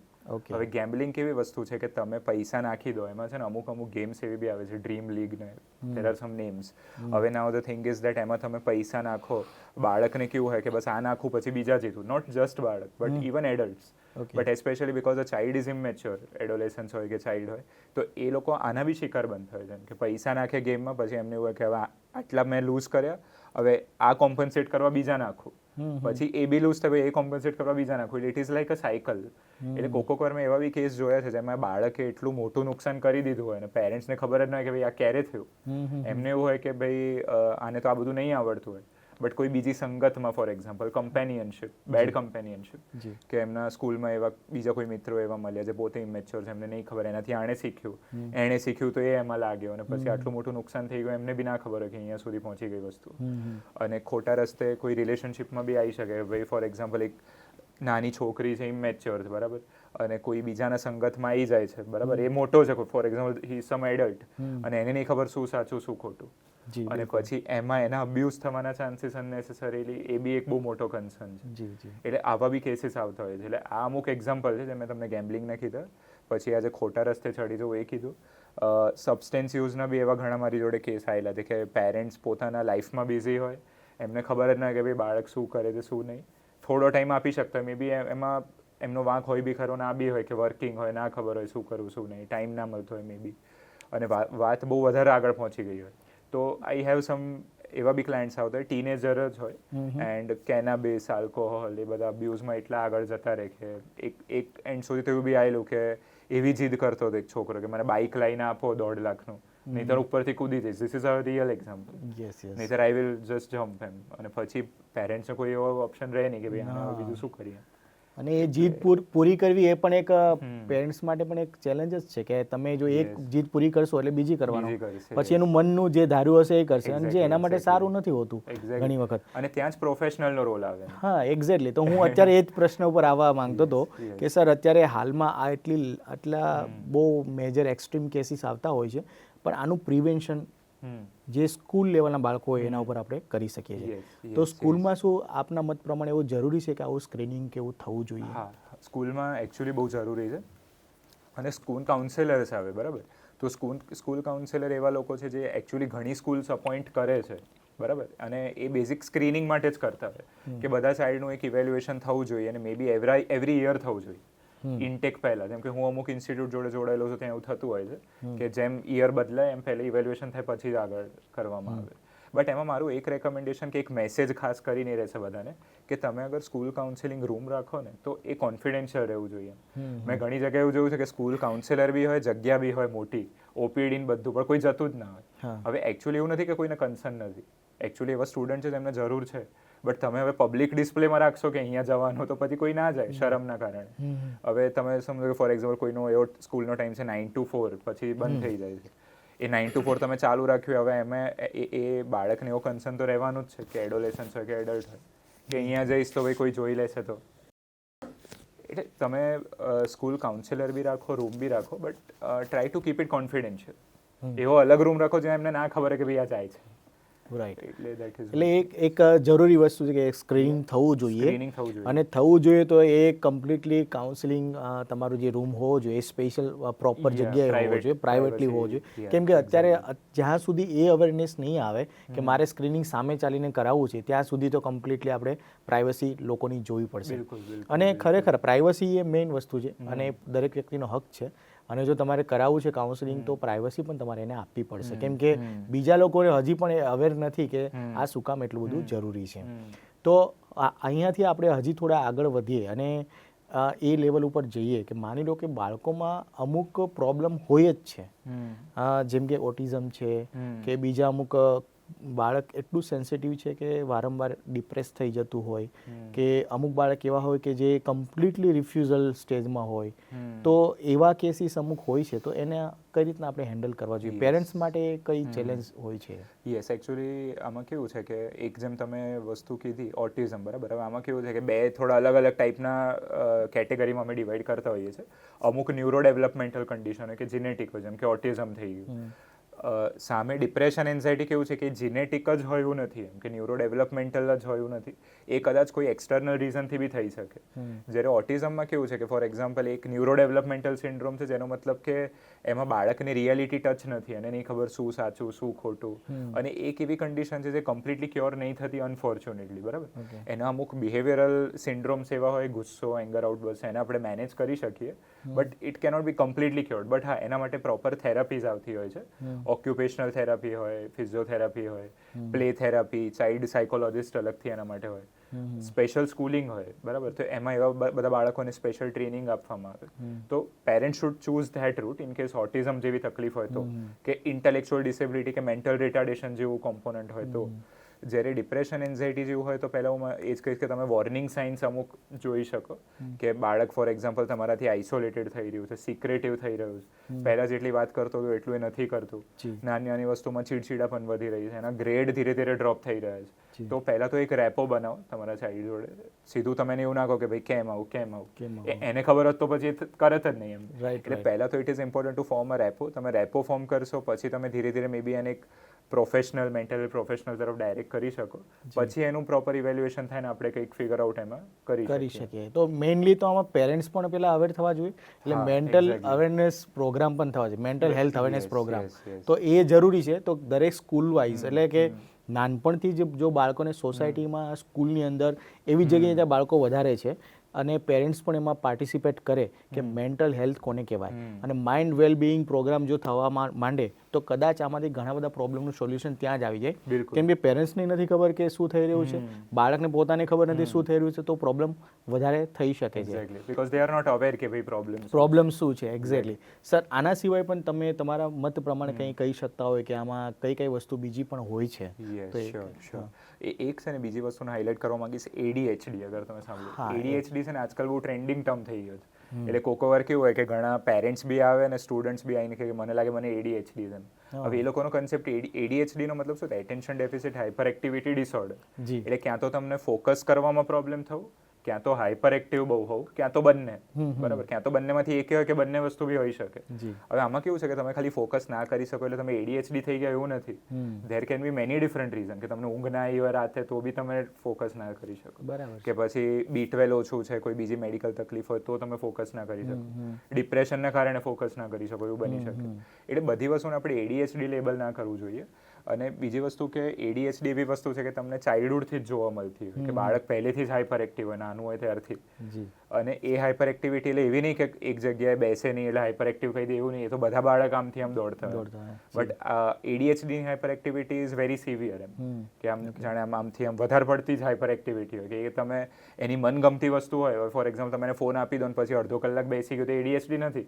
હવે ગેમ્બલિંગ કેવી વસ્તુ છે કે તમે પૈસા નાખી દો, એમાં છે ને અમુક ગેમ્સ એવી બી આવે છે, ડ્રીમ લીગ ને દેર આર સમ નેમ્સ. હવે now the thing is that એમાં તમે પૈસા નાખો, બાળકને કેવું હોય કે બસ આ નાખું પછી બીજા જીતું, નોટ જસ્ટ બાળક but even adults. But especially because a child is immature, adolescence હોય કે ચાઇલ્ડ હોય, તો એ લોકો આના બી શિકાર બનતા હોય છે કે પૈસા નાખે ગેમમાં, પછી એમને એવું હોય કે હવે આટલા મેં લૂઝ કર્યા, હવે આ કોમ્પન્સેટ કરવા બીજા નાખું, પછી એ બી લૂઝ થયું, એ કોમ્પન્સેટ કરવા બીજા નાખું. It is like a cycle. એટલે કોક વાર મેં એવા બી કેસ જોયા છે જેમાં બાળકે એટલું મોટું નુકસાન કરી દીધું હોય અને પેરેન્ટ્સને ખબર જ ન હોય કે ભાઈ આ ક્યારે થયું. એમને એવું હોય કે ભાઈ આને તો આ બધું નહીં આવડતું હોય, બટ કોઈ બીજી સંગતમાં, ફોર એક્ઝામ્પલ કમ્પેનિયનશિપ, બેડ કમ્પેનિયનશિપ, કે એમના સ્કૂલમાં એવા બીજા કોઈ મિત્રો એવા મળ્યા જે પોતે ઇમેચ્યોર છે, એમને નહીં ખબર, એનાથી આણે શીખ્યું તો એ એમાં લાગ્યો, અને પછી આટલું મોટું નુકસાન થઈ ગયું, એમને બી ના ખબર હોય કે અહીંયા સુધી પહોંચી ગઈ વસ્તુ. અને ખોટા રસ્તે કોઈ રિલેશનશિપમાં બી આવી શકે. ભાઈ ફોર એક્ઝામ્પલ એક નાની છોકરી છે, ઇમેચ્યોર છે, બરાબર, અને કોઈ બીજાના સંગતમાં આવી જાય છે, બરાબર, એ મોટો છે, for example he some adult, અને એને નહીં ખબર શું સાચું શું ખોટું, અને પછી એમાં એના અબ્યુઝ થવાના ચાન્સીસ અનનેસેસરીલી, એ બી એક બહુ મોટો કન્સર્ન છે. એટલે આવા બી કેસીસ આવતા હોય છે. એટલે આ અમુક એક્ઝામ્પલ છે જે મેં તમને ગેમ્બલિંગના કીધા, પછી આજે ખોટા રસ્તે ચડી જવું એ કીધું. સબસ્ટેન્સ યુઝના બી એવા ઘણા મારી જોડે કેસ આવેલા છે કે પેરેન્ટ્સ પોતાના લાઈફમાં બિઝી હોય, એમને ખબર જ ના કે ભાઈ બાળક શું કરે છે શું નહીં, થોડો ટાઈમ આપી શકતો હોય, મે બી એમાં એમનો વાંક હોય બી ખરો, ના બી હોય કે વર્કિંગ હોય, ના ખબર હોય શું કરવું શું નહીં, ટાઈમ ના મળતો હોય મે બી, અને વાત બહુ વધારે આગળ પહોંચી ગઈ હોય. તો આઈ હેવ સમ એવા બી ક્લાયન્ટ્સ આવતા હોય, ટીનેજર જ હોય, એન્ડ કેનાબિસ, આલ્કોહોલ, એ બધા અબ્યુઝમાં એટલા આગળ જતા રહે કે એક એન્ડ સુધી તો એવું બી આવેલું કે એવી જીદ કરતો હતો એક છોકરો કે મને બાઇક લઈને આપો 1.5 લાખનું, નહીંતર ઉપરથી કૂદી જઈશ. This is a real example. Yes yes. નહીંતર આઈ વિલ જસ્ટ જમ્પ એમ. અને પછી પેરેન્ટ્સને કોઈ એવો ઓપ્શન રહે નહીં કે ભાઈ આને હવે બીજું શું કરીએ. અને એ જીદ પૂરી કરવી એ પણ એક પેરેન્ટ્સ માટે પણ એક ચેલેન્જ જ છે કે તમે જો એક જીદ પૂરી કરશો એટલે બીજી કરવાનો, બીજી કરશે. પછી એનું મનનું જે ધાર્યું હશે એ કરશે, અને જે Exactly, એના માટે exactly. સારું નથી હોતું Exactly. ઘણી વખત. અને ત્યાં જ પ્રોફેશનલનો રોલ આવે. હા એક્ઝેક્ટલી. તો હું અત્યારે એ જ પ્રશ્ન ઉપર આવવા માંગતો હતો yes. કે સર અત્યારે હાલમાં આટલા બહુ મેજર એક્સ્ટ્રીમ કેસીસ આવતા હોય છે, પણ આનું પ્રિવેન્શન જે સ્કૂલ લેવલના બાળકો હોય એના ઉપર આપણે કરી શકીએ છીએ. Yes, yes, તો સ્કૂલમાં શું આપના મત પ્રમાણે એવું જરૂરી છે કે આવું સ્ક્રીનિંગ કે એવું થવું જોઈએ? હા, સ્કૂલમાં એકચ્યુઅલી બહુ જરૂરી છે. અને સ્કૂલ કાઉન્સેલર્સ આવે, બરાબર. તો સ્કૂલ કાઉન્સેલર એવા લોકો છે જે એકચ્યુઅલી ઘણી સ્કૂલ્સ અપોઇન્ટ કરે છે, બરાબર. અને એ બેઝિક સ્ક્રીનિંગ માટે જ કરતા હોય કે બધા સાઈડનું એક ઇવેલ્યુએશન થવું જોઈએ, અને મે બી એવરી યર થવું જોઈએ ઇન્ટેક પહેલાં. જેમ કે હું અમુક ઇન્સ્ટિટ્યૂટ જોડે જોડાયેલો છું, ત્યાં એવું થતું હોય છે કે જેમ યર બદલાય એમ પહેલાં ઇવેલ્યુએશન થાય પછી જ આગળ કરવામાં આવે. બટ એમાં મારું એક રેકમેન્ડેશન કે એક મેસેજ ખાસ કરીને રહેશે બધાને કે તમે અગર સ્કૂલ કાઉન્સેલિંગ રૂમ રાખો ને તો એ કોન્ફિડેન્શિયલ રહેવું જોઈએ. મેં ઘણી જગ્યાએ એવું જોયું છે કે સ્કૂલ કાઉન્સેલર બી હોય, જગ્યા બી હોય મોટી, ઓપીડી ને બધું, પણ કોઈ જતું જ ના હોય. હવે એકચ્યુઅલી એવું નથી કે કોઈને કન્સર્ન નથી. એકચ્યુઅલી એવા સ્ટુડન્ટ છે જેમને જરૂર છે, બટ તમે હવે પબ્લિક ડિસ્પ્લેમાં રાખશો કે અહીંયા જવાનું, તો પછી કોઈ ના જાય શરમના કારણે. હવે તમે સમજો કે ફોર એક્ઝામ્પલ કોઈનો એવો સ્કૂલનો ટાઈમ છે 9 to 4, પછી બંધ થઈ જાય છે. એ 9 to 4 તમે ચાલુ રાખ્યું, હવે એમાં એ બાળકને એવો કન્સર્ન તો રહેવાનું જ છે કે એડોલેસન્સ હોય કે એડલ્ટ હોય કે અહીંયા જઈશ તો ભાઈ કોઈ જોઈ લેશે તો. એટલે તમે સ્કૂલ કાઉન્સેલર બી રાખો, રૂમ બી રાખો, but try to keep it confidential. એવો અલગ રૂમ રાખો જ્યાં એમને ના ખબર કે ભાઈ આ જાય છે. રાઈટ. એટલે એટલે એક જરૂરી વસ્તુ છે કે સ્ક્રીનિંગ થવું જોઈએ, સ્ક્રીનિંગ થવું જોઈએ. અને થવું જોઈએ તો એ કમ્પ્લીટલી કાઉન્સેલિંગ તમારું જે રૂમ હોવો જોઈએ એ સ્પેશિયલ પ્રોપર જગ્યાએ હોવો જોઈએ, પ્રાઇવેટલી હોવો જોઈએ. કેમ કે અત્યારે જ્યાં સુધી એ અવેરનેસ નહીં આવે કે મારે સ્ક્રીનિંગ સામે ચાલીને કરાવવું છે, ત્યાં સુધી તો કમ્પ્લીટલી આપણે પ્રાઇવસી લોકોની જોવી પડશે. અને ખરેખર પ્રાઇવસી એ મેઇન વસ્તુ છે, અને દરેક વ્યક્તિનો હક છે. અને જો તમારે કરાવવું છે કાઉન્સેલિંગ તો પ્રાઇવસી પણ તમારે એને આપવી પડશે, કેમ કે બીજા લોકોને હજી પણ એ અવેર નથી કે આ શું કામ એટલું બધું જરૂરી છે. તો અહીંયાથી આપણે હજી થોડા આગળ વધીએ અને એ લેવલ ઉપર જઈએ કે માની લો કે બાળકોમાં અમુક પ્રોબ્લેમ હોય જ છે, જેમ કે ઓટિઝમ છે કે બીજા અમુક બાળક એટલું સેન્સિટિવ છે કે વારંવાર ડિપ્રેસ થઈ જતું હોય, કે અમુક બાળક એવા હોય કે જે કમ્પ્લીટલી રિફ્યુઝલ સ્ટેજમાં હોય. તો એવા કેસીસ અમુક હોય છે, તો એને કઈ રીતના આપણે હેન્ડલ કરવા જોઈએ? પેરેન્ટ્સ માટે કઈ ચેલેન્જ હોય છે? યસ, એકચ્યુઅલી આમાં કેવું છે કે એક જેમ તમે વસ્તુ કીધી ઓટિઝમ, બરાબર. હવે આમાં કેવું છે કે બે થોડા અલગ અલગ ટાઈપના કેટેગરીમાં અમે ડિવાઈડ કરતા હોઈએ છીએ. અમુક ન્યુરો ડેવલપમેન્ટલ કન્ડિશન હોય કે જીનેટિક હોય, જેમ કે ઓટિઝમ થઈ ગયું. સામે ડિપ્રેશન, એન્ઝાયટી કેવું છે કે જીનેટિક જ હોય એવું નથી, એમ કે ન્યુરો ડેવલપમેન્ટલ જ હોય એવું નથી. એ કદાચ કોઈ એક્સટર્નલ રીઝનથી બી થઈ શકે. જ્યારે ઓટિઝમમાં કેવું છે કે ફોર એક્ઝામ્પલ એક ન્યુરો ડેવલપમેન્ટલ સિન્ડ્રોમ છે જેનો મતલબ કે એમાં બાળકની રિયાલિટી ટચ નથી, અને નહીં ખબર શું સાચું શું ખોટું. અને એક એવી કન્ડિશન છે જે કમ્પ્લીટલી ક્યોર નહીં થતી, અનફોર્ચ્યુનેટલી, બરાબર. એના અમુક બિહેવિયરલ સિન્ડ્રોમ્સ એવા હોય, ગુસ્સો, એંગર આઉટબર્સ્ટ, એને આપણે મેનેજ કરી શકીએ, but it cannot be completely cured. But હા, એના માટે પ્રોપર થેરાપીઝ આવતી હોય છે. ઓક્યુપેશનલ થેરાપી હોય, ફિઝિયોથેરાપી હોય, પ્લે થેરાપી, ચાઇલ્ડ સાયકોલોજિસ્ટ અલગથી એના માટે હોય, સ્પેશિયલ સ્કૂલિંગ હોય, બરાબર. તો એમાં એવા બધા બાળકોને સ્પેશિયલ ટ્રેનિંગ આપવામાં આવે. તો parent should choose that route in case autism જેવી તકલીફ હોય તો, કે ઇન્ટેલેક્ચ્યુઅલ ડિસેબિલિટી કે મેન્ટલ રિટાર્ડેશન જેવું કોમ્પોનન્ટ હોય તો. જ્યારે ડિપ્રેશન, એન્ઝાયટી જેવું હોય તો પહેલાં હું એ જ કહીશ કે તમે વોર્નિંગ સાઇન્સ અમુક જોઈ શકો કે બાળક ફોર એક્ઝામ્પલ તમારાથી આઇસોલેટેડ થઈ રહ્યું છે, સિક્રેટિવ થઈ રહ્યું છે, પહેલાં જેટલી વાત કરતો હતો એટલું એ નથી કરતું, નાની નાની વસ્તુમાં ચીડચીડાપન વધી રહી છે, એના ગ્રેડ ધીરે ધીરે ડ્રોપ થઈ રહ્યા છે. તો પહેલાં તો એક રેપો બનાવો તમારા ચાઇલ્ડ જોડે. સીધું તમે એવું ના કહો કે ભાઈ કેમ આવું, એને ખબર હોત તો પછી એ કરત જ નહીં એમ. એટલે પહેલાં તો it is important to form a repo. તમે રેપો ફોર્મ કરશો પછી તમે ધીરે ધીરે મે બી એને એક પ્રોફેશનલ, મેન્ટલ પ્રોફેશનલ તરફ ડાયરેક્ટ કરી શકો, પછી એનું પ્રોપર ઇવેલ્યુએશન થાય ને આપણે કંઈક ફિગર આઉટ એમાં કરી શકીએ. તો મેઇનલી તો આમાં પેરેન્ટ્સ પણ પેલા અવેર થવા જોઈએ, એટલે મેન્ટલ અવેરનેસ પ્રોગ્રામ પણ થવા જોઈએ, મેન્ટલ હેલ્થ અવેરનેસ પ્રોગ્રામ. તો એ જરૂરી છે. તો દરેક સ્કૂલ વાઇઝ, એટલે કે નાનપણથી જ જો બાળકોને સોસાયટીમાં, સ્કૂલની અંદર એવી જગ્યાએ જ્યાં બાળકો વધારે છે અને પેરેન્ટ્સ પણ એમાં પાર્ટિસિપેટ કરે કે મેન્ટલ હેલ્થ કોને કહેવાય અને માઇન્ડ વેલબિંગ પ્રોગ્રામ જો થવા માંડે તો કદાચ આમાંથી ઘણા બધા પ્રોબ્લેમનું સોલ્યુશન ત્યાં જ આવી જાય. બિલકુલ. કેમ કે પેરેન્ટ્સને નથી ખબર કે શું થઈ રહ્યું છે, બાળકને પોતાને ખબર નથી શું થઈ રહ્યું છે, તો પ્રોબ્લેમ વધારે થઈ શકે છે. Exactly, because they are not aware કે ભાઈ પ્રોબ્લેમ શું છે. એક્ઝેક્ટલી. સર, આના સિવાય પણ તમે તમારા મત પ્રમાણે કંઈ કહી શકતા હોય કે આમાં કઈ કઈ વસ્તુ બીજી પણ હોય છે? Yes, sure. એક છે ને બીજી વસ્તુને હાઇલાઇટ કરવા માંગીશ, ADHD. અગર તમે સાંભળ્યું, ADHD છે ને આજકાલ બહુ ટ્રેન્ડિંગ ટર્મ થઈ ગયો છે. એટલે કોકો વાર કેવું હોય કે ઘણા પેરેન્ટ્સ બી આવે અને સ્ટુડન્ટ્સ બી આવીને કે મને લાગે મને ADHD છે. હવે એ લોકોનો કન્સેપ્ટ ADHD નો મતલબ શું થાય? Attention deficit hyper activity disorder. એટલે ક્યાં તો તમને ફોકસ કરવામાં પ્રોબ્લેમ થવું, ક્યાં તો હાઇપર એક્ટિવ બહુ હોવું, ક્યાં તો બંને. બરાબર, ક્યાં તો બંનેમાંથી એક હોય કે બંને વસ્તુ બી હોઈ શકે. હવે આમાં કેવું છે કે તમે ખાલી ફોકસ ના કરી શકો એટલે તમે ADHD થઈ ગયા એવું નથી. There can be many different reason કે તમને ઊંઘ ના આવી હોય રાતે તો બી તમે ફોકસ ના કરી શકો. બરાબર. કે પછી B12 ઓછું છે, કોઈ બીજી મેડિકલ તકલીફ હોય તો તમે ફોકસ ના કરી શકો. ડિપ્રેશનના કારણે ફોકસ ના કરી શકો એવું બની શકે. એટલે બધી વસ્તુને આપણે ADHD લેબલ ના કરવું જોઈએ. અને બીજી વસ્તુ કે ADHD એવી વસ્તુ છે કે તમને ચાઇલ્ડહુડથી જ જોવા મળતી હોય કે બાળક પહેલેથી જ હાઇપર એક્ટિવ હોય, નાનું હોય ત્યારથી. અને એ હાઇપર એક્ટિવિટી એટલે એવી નહીં કે એક જગ્યાએ બેસે નહીં એટલે હાઇપર એક્ટિવ કહી દે, એવું નહીં. એ તો બધા બાળક આમથી આમ દોડતા હોય. બટ ADHD ની hyperactivity is very severe એમ કે આમ જાણે આમથી આમ વધારે પડતી જ હાઇપર એક્ટિવિટી હોય કે એ તમે એની મનગમતી વસ્તુ હોય, ફોર એક્ઝામ્પલ તમે એને ફોન આપી દો ને પછી અડધો કલાક બેસી ગયો તો ADHD નથી.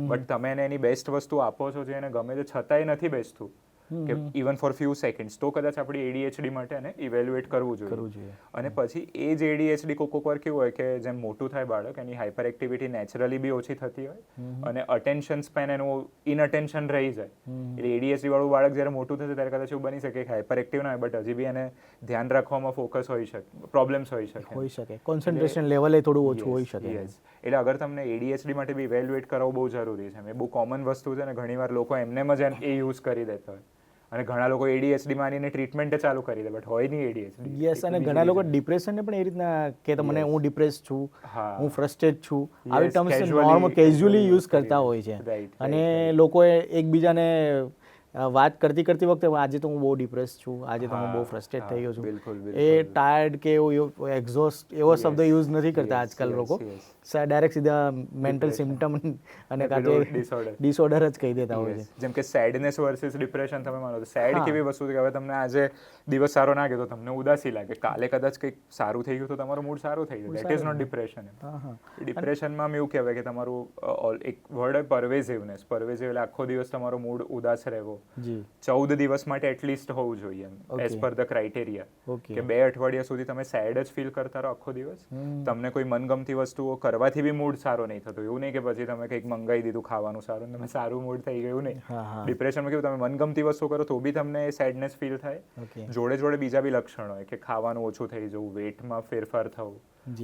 બટ તમે એને એની બેસ્ટ વસ્તુ આપો છો જે એને ગમે છે છતાંય નથી બેસતું કે ઇવન ફોર ફ્યુ સેકન્ડ્સ, તો કદાચ આપણે ADHD માટે એને ઇવેલ્યુએટ કરવું જોઈએ. અને પછી એ જ ADHD કોક વાર કેવું હોય કે જેમ મોટું થાય બાળક એની હાઇપર એક્ટિવિટી નેચરલી બી ઓછી થતી હોય અને અટેન્શન સ્પેન એનું ઇનઅટેન્શન રહી જાય. એટલે ADHD વાળું બાળક જ્યારે મોટું થશે ત્યારે કદાચ એવું બની શકે કે હાઇપર એક્ટિવ ના હોય બટ હજી બી એને ધ્યાન રાખવામાં ફોકસ હોઈ શકે, પ્રોબ્લેમ્સ હોઈ શકે. કોન્સન્ટ્રેશન લેવલે થોડું ઓછું હોઈ શકે. એટલે અગર તમને ADHD માટે બી ઇવેલ્યુએટ કરાવવું બહુ જરૂરી છે. એ બહુ કોમન વસ્તુ છે ને ઘણીવાર લોકો એમને જ એ યુઝ કરી દેતા હોય. અને ઘણા લોકો ADHD માનીને ટ્રીટમેન્ટ ચાલુ કરી દે બટ હોય નહીં ADHD. યસ, અને ઘણા લોકો ડિપ્રેશનને પણ એ રીતના કે મને હું ડિપ્રેસ છું, હું ફ્રસ્ટ્રેટ છું, આવી ટર્મ્સ નોર્મલ કેઝ્યુઅલી યુઝ કરતા હોય છે. અને લોકોએ એકબીજાને વાત કરતી વખતે આજે તો હું બહુ ડિપ્રેસ છું, આજે તો હું બહુ ફ્રસ્ટ્રેટ થઈ ગયો છું, એ ટાયર્ડ કે એવું એક્ઝોસ્ટ એવો શબ્દ યુઝ નથી કરતા આજકાલ લોકો. ડાયરેક્ટ સીધા મેન્ટલ સિમ્ટમ અને કાં તો ડિસઓર્ડર જ કહી દેતા હોય છે. જેમ કે સેડનેસ વર્સિસ ડિપ્રેશન તમે માનો તો સેડ કેવી વસ્તુ છે કે હવે તમને આજે દિવસ સારો ના ગયો તો તમને ઉદાસી લાગે, કાલે કદાચ કંઈક સારું થઈ ગયું તો તમારો મૂડ સારો થઈ જાય. That is not depression. ડિપ્રેશનમાં એવું કહેવાય કે તમારું એક વર્ડ હોય પરવેઝિવનેસ. પરવેઝિવ એટલે આખો દિવસ તમારો મૂડ ઉદાસ રહેવો. 14 દિવસ માટે એટલીસ્ટ હોવું જોઈએ એઝ પર ધ ક્રાઇટેરિયા કે 2 અઠવાડિયા સુધી તમે સેડ જ ફીલ કરતા રહો આખો દિવસ. તમને કોઈ મનગમતી વસ્તુઓ કરવાથી બી મૂડ સારો નહીં થતો. એવું નહીં કે પછી તમે કંઈક મંગાવી દીધું ખાવાનું સારું તમે સારું મૂડ થઈ ગયું નહીં. ડિપ્રેશનમાં કેવું તમે મનગમતી વસ્તુ કરો તો બી તમને સેડનેસ ફીલ થાય. જોડે બીજા બી લક્ષણો હોય કે ખાવાનું ઓછું થઈ જવું, વેટમાં ફેરફાર થવું,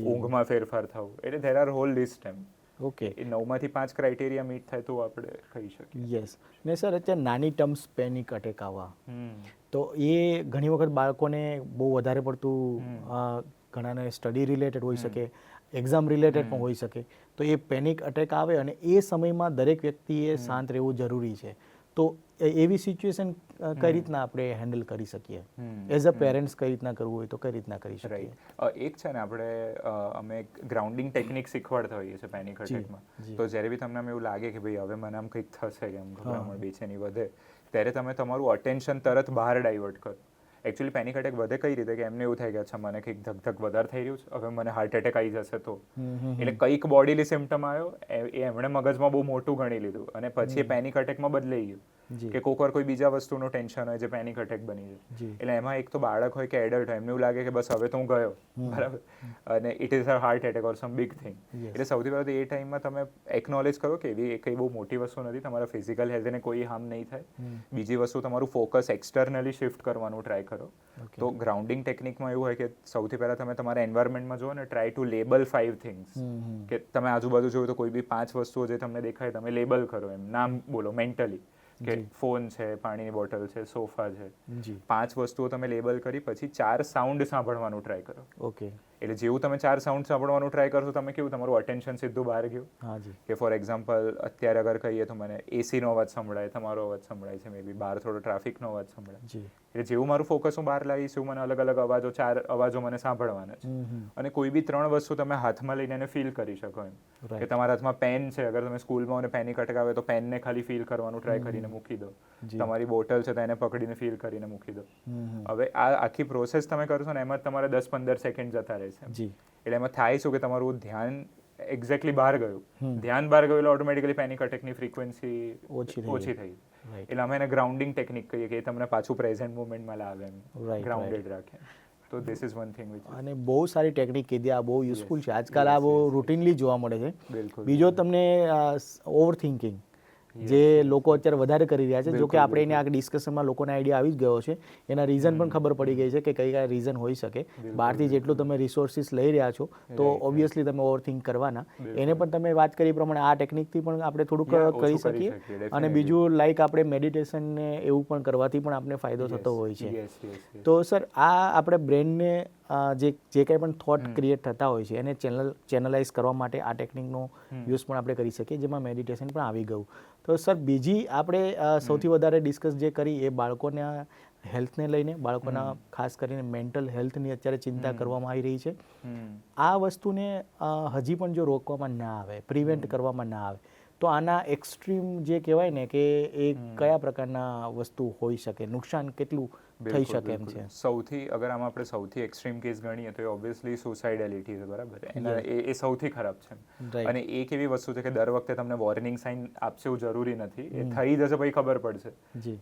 ઊંઘમાં ફેરફાર થવું. એટલે ધેર આર હોલ લિસ્ટ એમ. ઓકે, એ 9માંથી 5 ક્રાઇટેરિયા મીટ થાય તો આપણે કહી શકીએ. યસ. ને સર, અત્યારે નાની ટર્મ્સ પેનિક અટેક આવવા તો એ ઘણી વખત બાળકોને બહુ વધારે પડતું ઘણાને સ્ટડી રિલેટેડ હોઈ શકે, એક્ઝામ રિલેટેડ પણ હોઈ શકે. તો એ પેનિક અટેક આવે અને એ સમયમાં દરેક વ્યક્તિએ શાંત રહેવું જરૂરી છે. તો એવી સિચ્યુએશન કઈ રીતના આપણે હેન્ડલ કરી શકીએ? એઝ અ પેરેન્ટ્સ કઈ રીતના કરવું હોય તો કઈ રીતના કરી શકીએ? એક છે ને આપણે અમે ગ્રાઉન્ડિંગ ટેકનિક શીખવાડતા હોઈએ છીએ પેનિક અટેકમાં. તો જ્યારે બી તમને એવું લાગે કે ભાઈ હવે મને આમ કંઈક થશે કે આમ ગભરામણ બેચેની વધે ત્યારે તમે તમારું અટેન્શન તરત બહાર ડાયવર્ટ કરો. એકચ્યુઅલી પેનિક અટેક વધે કઈ રીતે કે એમને એવું થાય કે અચ્છા મને કંઈક ધક વધારે થઈ રહ્યું છે, હવે મને હાર્ટ એટેક આવી જશે તો. એટલે કંઈક બોડીલી સિમ્ટમ આવ્યો એ એમણે મગજમાં બહુ મોટું ગણી લીધું અને પછી એ પેનિક અટેકમાં બદલાઈ ગયું કે કોક વાર કોઈ બીજા વસ્તુનું ટેન્શન હોય જે પેનિક અટેક બની જાય. એટલે એમાં એક તો બાળક હોય કે એડલ્ટ હોય એમને એવું લાગે કે બસ હવે તો હું ગયો, બરાબર, અને it is a heart attack or some big thing. એટલે સૌથી પહેલાં તો એ ટાઈમમાં તમે એકનોલેજ કરો કે એવી કંઈ બહુ મોટી વસ્તુ નથી, તમારા ફિઝિકલ હેલ્થને કોઈ હાર્મ નહીં થાય. બીજી વસ્તુ તમારું ફોકસ એક્સટર્નલી શિફ્ટ કરવાનું ટ્રાય કરો. તો ગ્રાઉન્ડિંગ ટેકનિકમાં એવું હોય કે સૌથી પહેલાં તમે તમારા એન્વાયરમેન્ટમાં જુઓ ને ટ્રાય ટુ લેબલ 5 થિંગ્સ. કે તમે આજુબાજુ જોયું તો કોઈ બી 5 વસ્તુઓ જે તમને દેખાય તમે લેબલ કરો, એમ નામ બોલો મેન્ટલી કે ફોન છે, પાણીની બોટલ છે, સોફા છે. 5 વસ્તુઓ તમે લેબલ કરી પછી 4 સાઉન્ડ સાંભળવાનું ટ્રાય કરો. ઓકે. એટલે જેવું તમે 4 સાઉન્ડ સાંભળવાનું ટ્રાય કરશો તમે કેવું તમારું અટેન્શન સીધું બહાર ગયું હા જી કે ફોર એક્ઝામ્પલ અત્યારે અગર કહીએ તો મને એસીનો અવાજ સંભળાય, તમારો અવાજ સંભળાય છે, મે બી બહાર થોડો ટ્રાફિકનો અવાજ સંભળાય, જી એટલે જેવું મારું ફોકસ હું બહાર લાવીશ એવું મને અલગ અલગ અવાજો 4 અવાજો મને સાંભળવાના છે. અને કોઈ બી 3 વસ્તુ તમે હાથમાં લઈને એને ફીલ કરી શકો એમ કે રાઈટ તમારા હાથમાં પેન છે, અગર તમે સ્કૂલમાં અને પેનિક અટક આવે તો પેનને ખાલી ફીલ કરવાનું ટ્રાય કરીને મૂકી દો, તમારી બોટલ છે તો એને પકડીને ફીલ કરીને મૂકી દો. હવે આ આખી પ્રોસેસ તમે કરશો ને એમાં જ તમારે 10-15 સેકન્ડ જતા રહેશે, જી એટલે એમાં થાય શું કે તમારું ધ્યાન એક્ઝેક્ટલી બહાર ગયું, ધ્યાન બહાર ગયું એટલે ઓટોમેટિકલી પેનિક અટેકની ફ્રીક્વન્સી ઓછી થઈ, એટલે અમે એને ગ્રાઉન્ડિંગ ટેકનિક કહીએ કે એ તમને પાછું પ્રેઝન્ટ મોમેન્ટમાં લાવે એમ, ગ્રાઉન્ડેડ રાખે. તો this is one thing which અને બહુ સારી ટેકનિક કીધી, આ બહુ યુઝફુલ છે, આજકાલ આ બહુ રૂટીનલી જોવા મળે છે. બિલકુલ. બીજો તમને ઓવર થિંકિંગ જે લોકો અત્યારે વધારે કરી રહ્યા છે, જો કે આપણે એને આ ડિસ્કશનમાં લોકોને આઈડિયા આવી જ ગયો છે, એના રીઝન પણ ખબર પડી ગઈ છે કે કઈ કયા રીઝન હોઈ શકે. બહારથી જેટલું તમે રિસોર્સિસ લઈ રહ્યા છો તો ઓબ્વિયસલી તમે ઓવર થિંક કરવાના, એને પણ તમે વાત કરી પ્રમાણે આ ટેકનિકથી પણ આપણે થોડુંક કરી શકીએ. અને બીજું લાઈક આપણે મેડિટેશન ને એવું પણ કરવાથી પણ આપણે ફાયદો થતો હોય છે. તો સર આ આપણે બ્રેનને જે કંઈ પણ થોટ ક્રિએટ થતા હોય છે એને ચેનલાઇઝ કરવા માટે આ ટેકનિકનો યુઝ પણ આપણે કરી શકીએ, જેમાં મેડિટેશન પણ આવી ગયું. તો સર બીજી આપણે સૌથી વધારે ડિસ્કસ જે કરી એ બાળકોના હેલ્થને લઈને, બાળકોના ખાસ કરીને મેન્ટલ હેલ્થની અત્યારે ચિંતા કરવામાં આવી રહી છે. આ વસ્તુને હજી પણ જો રોકવામાં ના આવે, પ્રિવેન્ટ કરવામાં ના આવે તો આના એક્સ્ટ્રીમ જે કહેવાય ને કે એ કયા પ્રકારના વસ્તુ હોઈ શકે, નુકસાન કેટલું થઈ શકે એમ છે? સૌથી અગર આમાં આપણે સૌથી એક્સ્ટ્રીમ કેસ ગણીએ તો એ ઓબ્વિયસલી સુસાઇડાલિટી છે, બરાબર, એના એ સૌથી ખરાબ છે. અને એક એવી વસ્તુ છે કે દર વખતે તમને વોર્નિંગ સાઇન આપશે એવું જરૂરી નથી, એ થઈ જશે પછી ખબર પડશે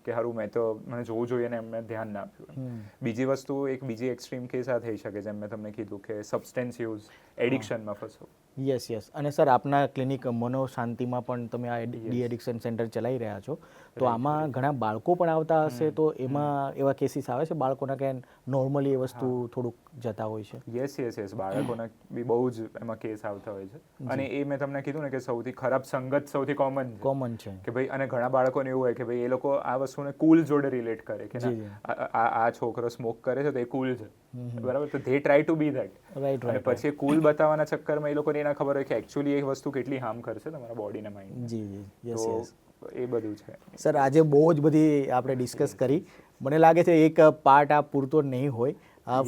કે હારું મને જોવું જોઈએ ને એમ મેં ધ્યાન ના આપ્યું. બીજી વસ્તુ એક બીજી એક્સ્ટ્રીમ કેસ આ થઈ શકે જેમ મેં તમને કીધું કે સબસ્ટેન્સ યુઝ, એડિક્શનમાં ફસો. યસ. અને સર આપના ક્લિનિક મનોશાંતિમાં પણ તમે આ ડી એડિક્શન સેન્ટર ચલાવી રહ્યા છો, તો આમાં ઘણા બાળકો પણ આવતા હશે, તો એમાં એવા કેસીસ આવે છે બાળકોના કે નોર્મલી એ વસ્તુ થોડુંક જતા હોય છે? યસ, બાળકોના બી બહુ જ એમાં કેસ આવતા હોય છે. અને એ મેં તમને કીધું ને કે સૌથી ખરાબ સંગત સૌથી કોમન છે કે ભાઈ, અને ઘણા બાળકોને એવું હોય કે ભાઈ એ લોકો આ વસ્તુને કૂલ જોડે રિલેટ કરે કે ના આ છોકરો સ્મોક કરે છે તો એ કૂલ છે, બરાબર, તો they try to be that. અને પછી કૂલ બતાવવાના ચક્કરમાં એ લોકોને ના ખબર હોય કે એકચ્યુઅલી એ વસ્તુ કેટલી હાર્મ કરશે તમારા બોડીને, માઇન્ડને. યસ, એ બધું છે. સર આજે બહુ જ બધી આપણે ડિસ્કસ કરી, મને લાગે છે એક પાર્ટ આ પૂરતો નહીં હોય,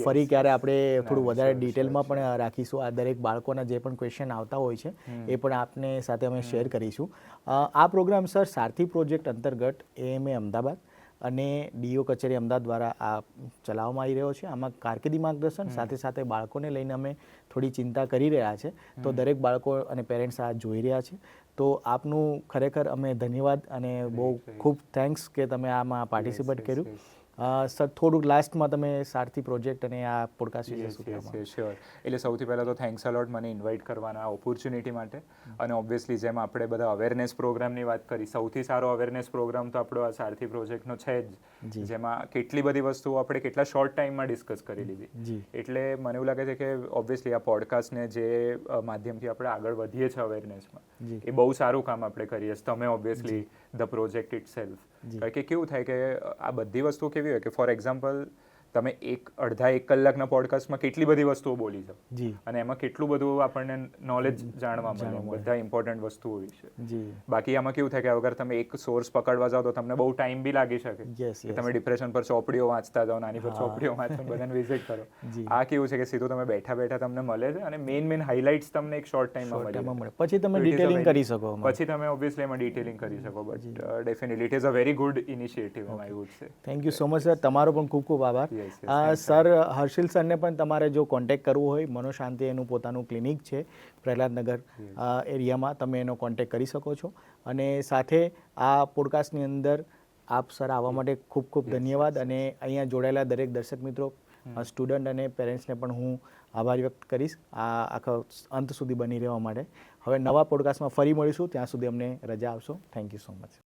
ફરી ક્યારે આપણે થોડું વધારે ડિટેલમાં પણ રાખીશું. આ દરેક બાળકોના જે પણ ક્વેશ્ચન આવતા હોય છે એ પણ આપને સાથે અમે શેર કરીશું. આ પ્રોગ્રામ સર સારથી પ્રોજેક્ટ અંતર્ગત AMA અમદાવાદ અને DO કચેરી અમદાવાદ દ્વારા આ ચલાવવામાં આવી રહ્યો છે. આમાં કારકિર્દી માર્ગદર્શન સાથે સાથે બાળકોને લઈને અમે થોડી ચિંતા કરી રહ્યા છે, તો દરેક બાળકો અને પેરેન્ટ્સ આ જોઈ રહ્યા છે. તો આપનું ખરેખર અમે ધન્યવાદ અને બહુ ખૂબ થેન્ક્સ કે તમે આમાં પાર્ટિસિપેટ કર્યું. સર થોડુંક લાસ્ટમાં તમે સારથી પ્રોજેક્ટ અને આ પોડકાસ્ટ વિશે શું કહેવા માંગો? શ્યોર. એટલે સૌથી પહેલાં તો થેન્ક્સ અલોટ મને ઇન્વાઇટ કરવાના ઓપોર્ચ્યુનિટી માટે. અને ઓબ્વિયસલી જેમ આપણે બધા અવેરનેસ પ્રોગ્રામની વાત કરી, સૌથી સારો અવેરનેસ પ્રોગ્રામ તો આપણો આ સારથી પ્રોજેક્ટનો છે જ, જેમાં કેટલી બધી વસ્તુઓ આપણે કેટલા શોર્ટ ટાઈમમાં ડિસ્કસ કરી લીધી. એટલે મને એવું લાગે છે કે ઓબ્વિયસલી આ પોડકાસ્ટને જે માધ્યમથી આપણે આગળ વધીએ છીએ અવેરનેસમાં, એ બહુ સારું કામ આપણે કરીએ છીએ. તમે obviously the project it self, કારણ કે કેવું થાય કે આ બધી વસ્તુઓ કેવી હોય કે ફોર એક્ઝામ્પલ તમે અડધા એક કલાકના પોડકાસ્ટમાં કેટલી બધી વસ્તુઓ બોલી શકો, અને એમાં કેટલું બધું આપણને નોલેજ જાણવા મળે, બધા ઇમ્પોર્ટન્ટ વસ્તુઓ વિશે. બાકી આમાં કેવું થાય કે અગર તમે એક સોર્સ પકડવા જાઓ તો તમને બહુ ટાઈમ બી લાગી શકે કે તમે ડિપ્રેશન પર ચોપડીઓ વાંચતા જાઓ, નાની પર ચોપડીઓ વાંચો, બધાને વિઝિટ કરો. આ કેવું છે કે સીધું તમે બેઠા બેઠા તમને મળે છે અને મેઇન હાઇલાઇટ્સ તમને એક શોર્ટ ટાઈમમાં મળે, પછી તમે ડિટેલિંગ કરી શકો, પછી તમે ઓબ્વિયસલી એમાં ડિટેલિંગ કરી શકો. But definitely it is a very good initiative, I would say. Thank you so much sir, તમારો પણ ખૂબ ખૂબ આભાર. સર હર્ષિલ સરને પણ તમારે જો કોન્ટેક્ટ કરવો હોય, મનોશાંતિ એનું પોતાનું ક્લિનિક છે પ્રહલાદનગર એરિયામાં, તમે એનો કોન્ટેક્ટ કરી શકો છો. અને સાથે આ પોડકાસ્ટની અંદર આપ સર આવવા માટે ખૂબ ખૂબ ધન્યવાદ. અને અહીંયા જોડાયેલા દરેક દર્શક મિત્રો, સ્ટુડન્ટ અને પેરેન્ટ્સને પણ હું આભાર વ્યક્ત કરીશ આ આખા અંત સુધી બની રહેવા માટે. હવે નવા પોડકાસ્ટમાં ફરી મળીશું, ત્યાં સુધી અમને રજા આપશો. Thank you so much.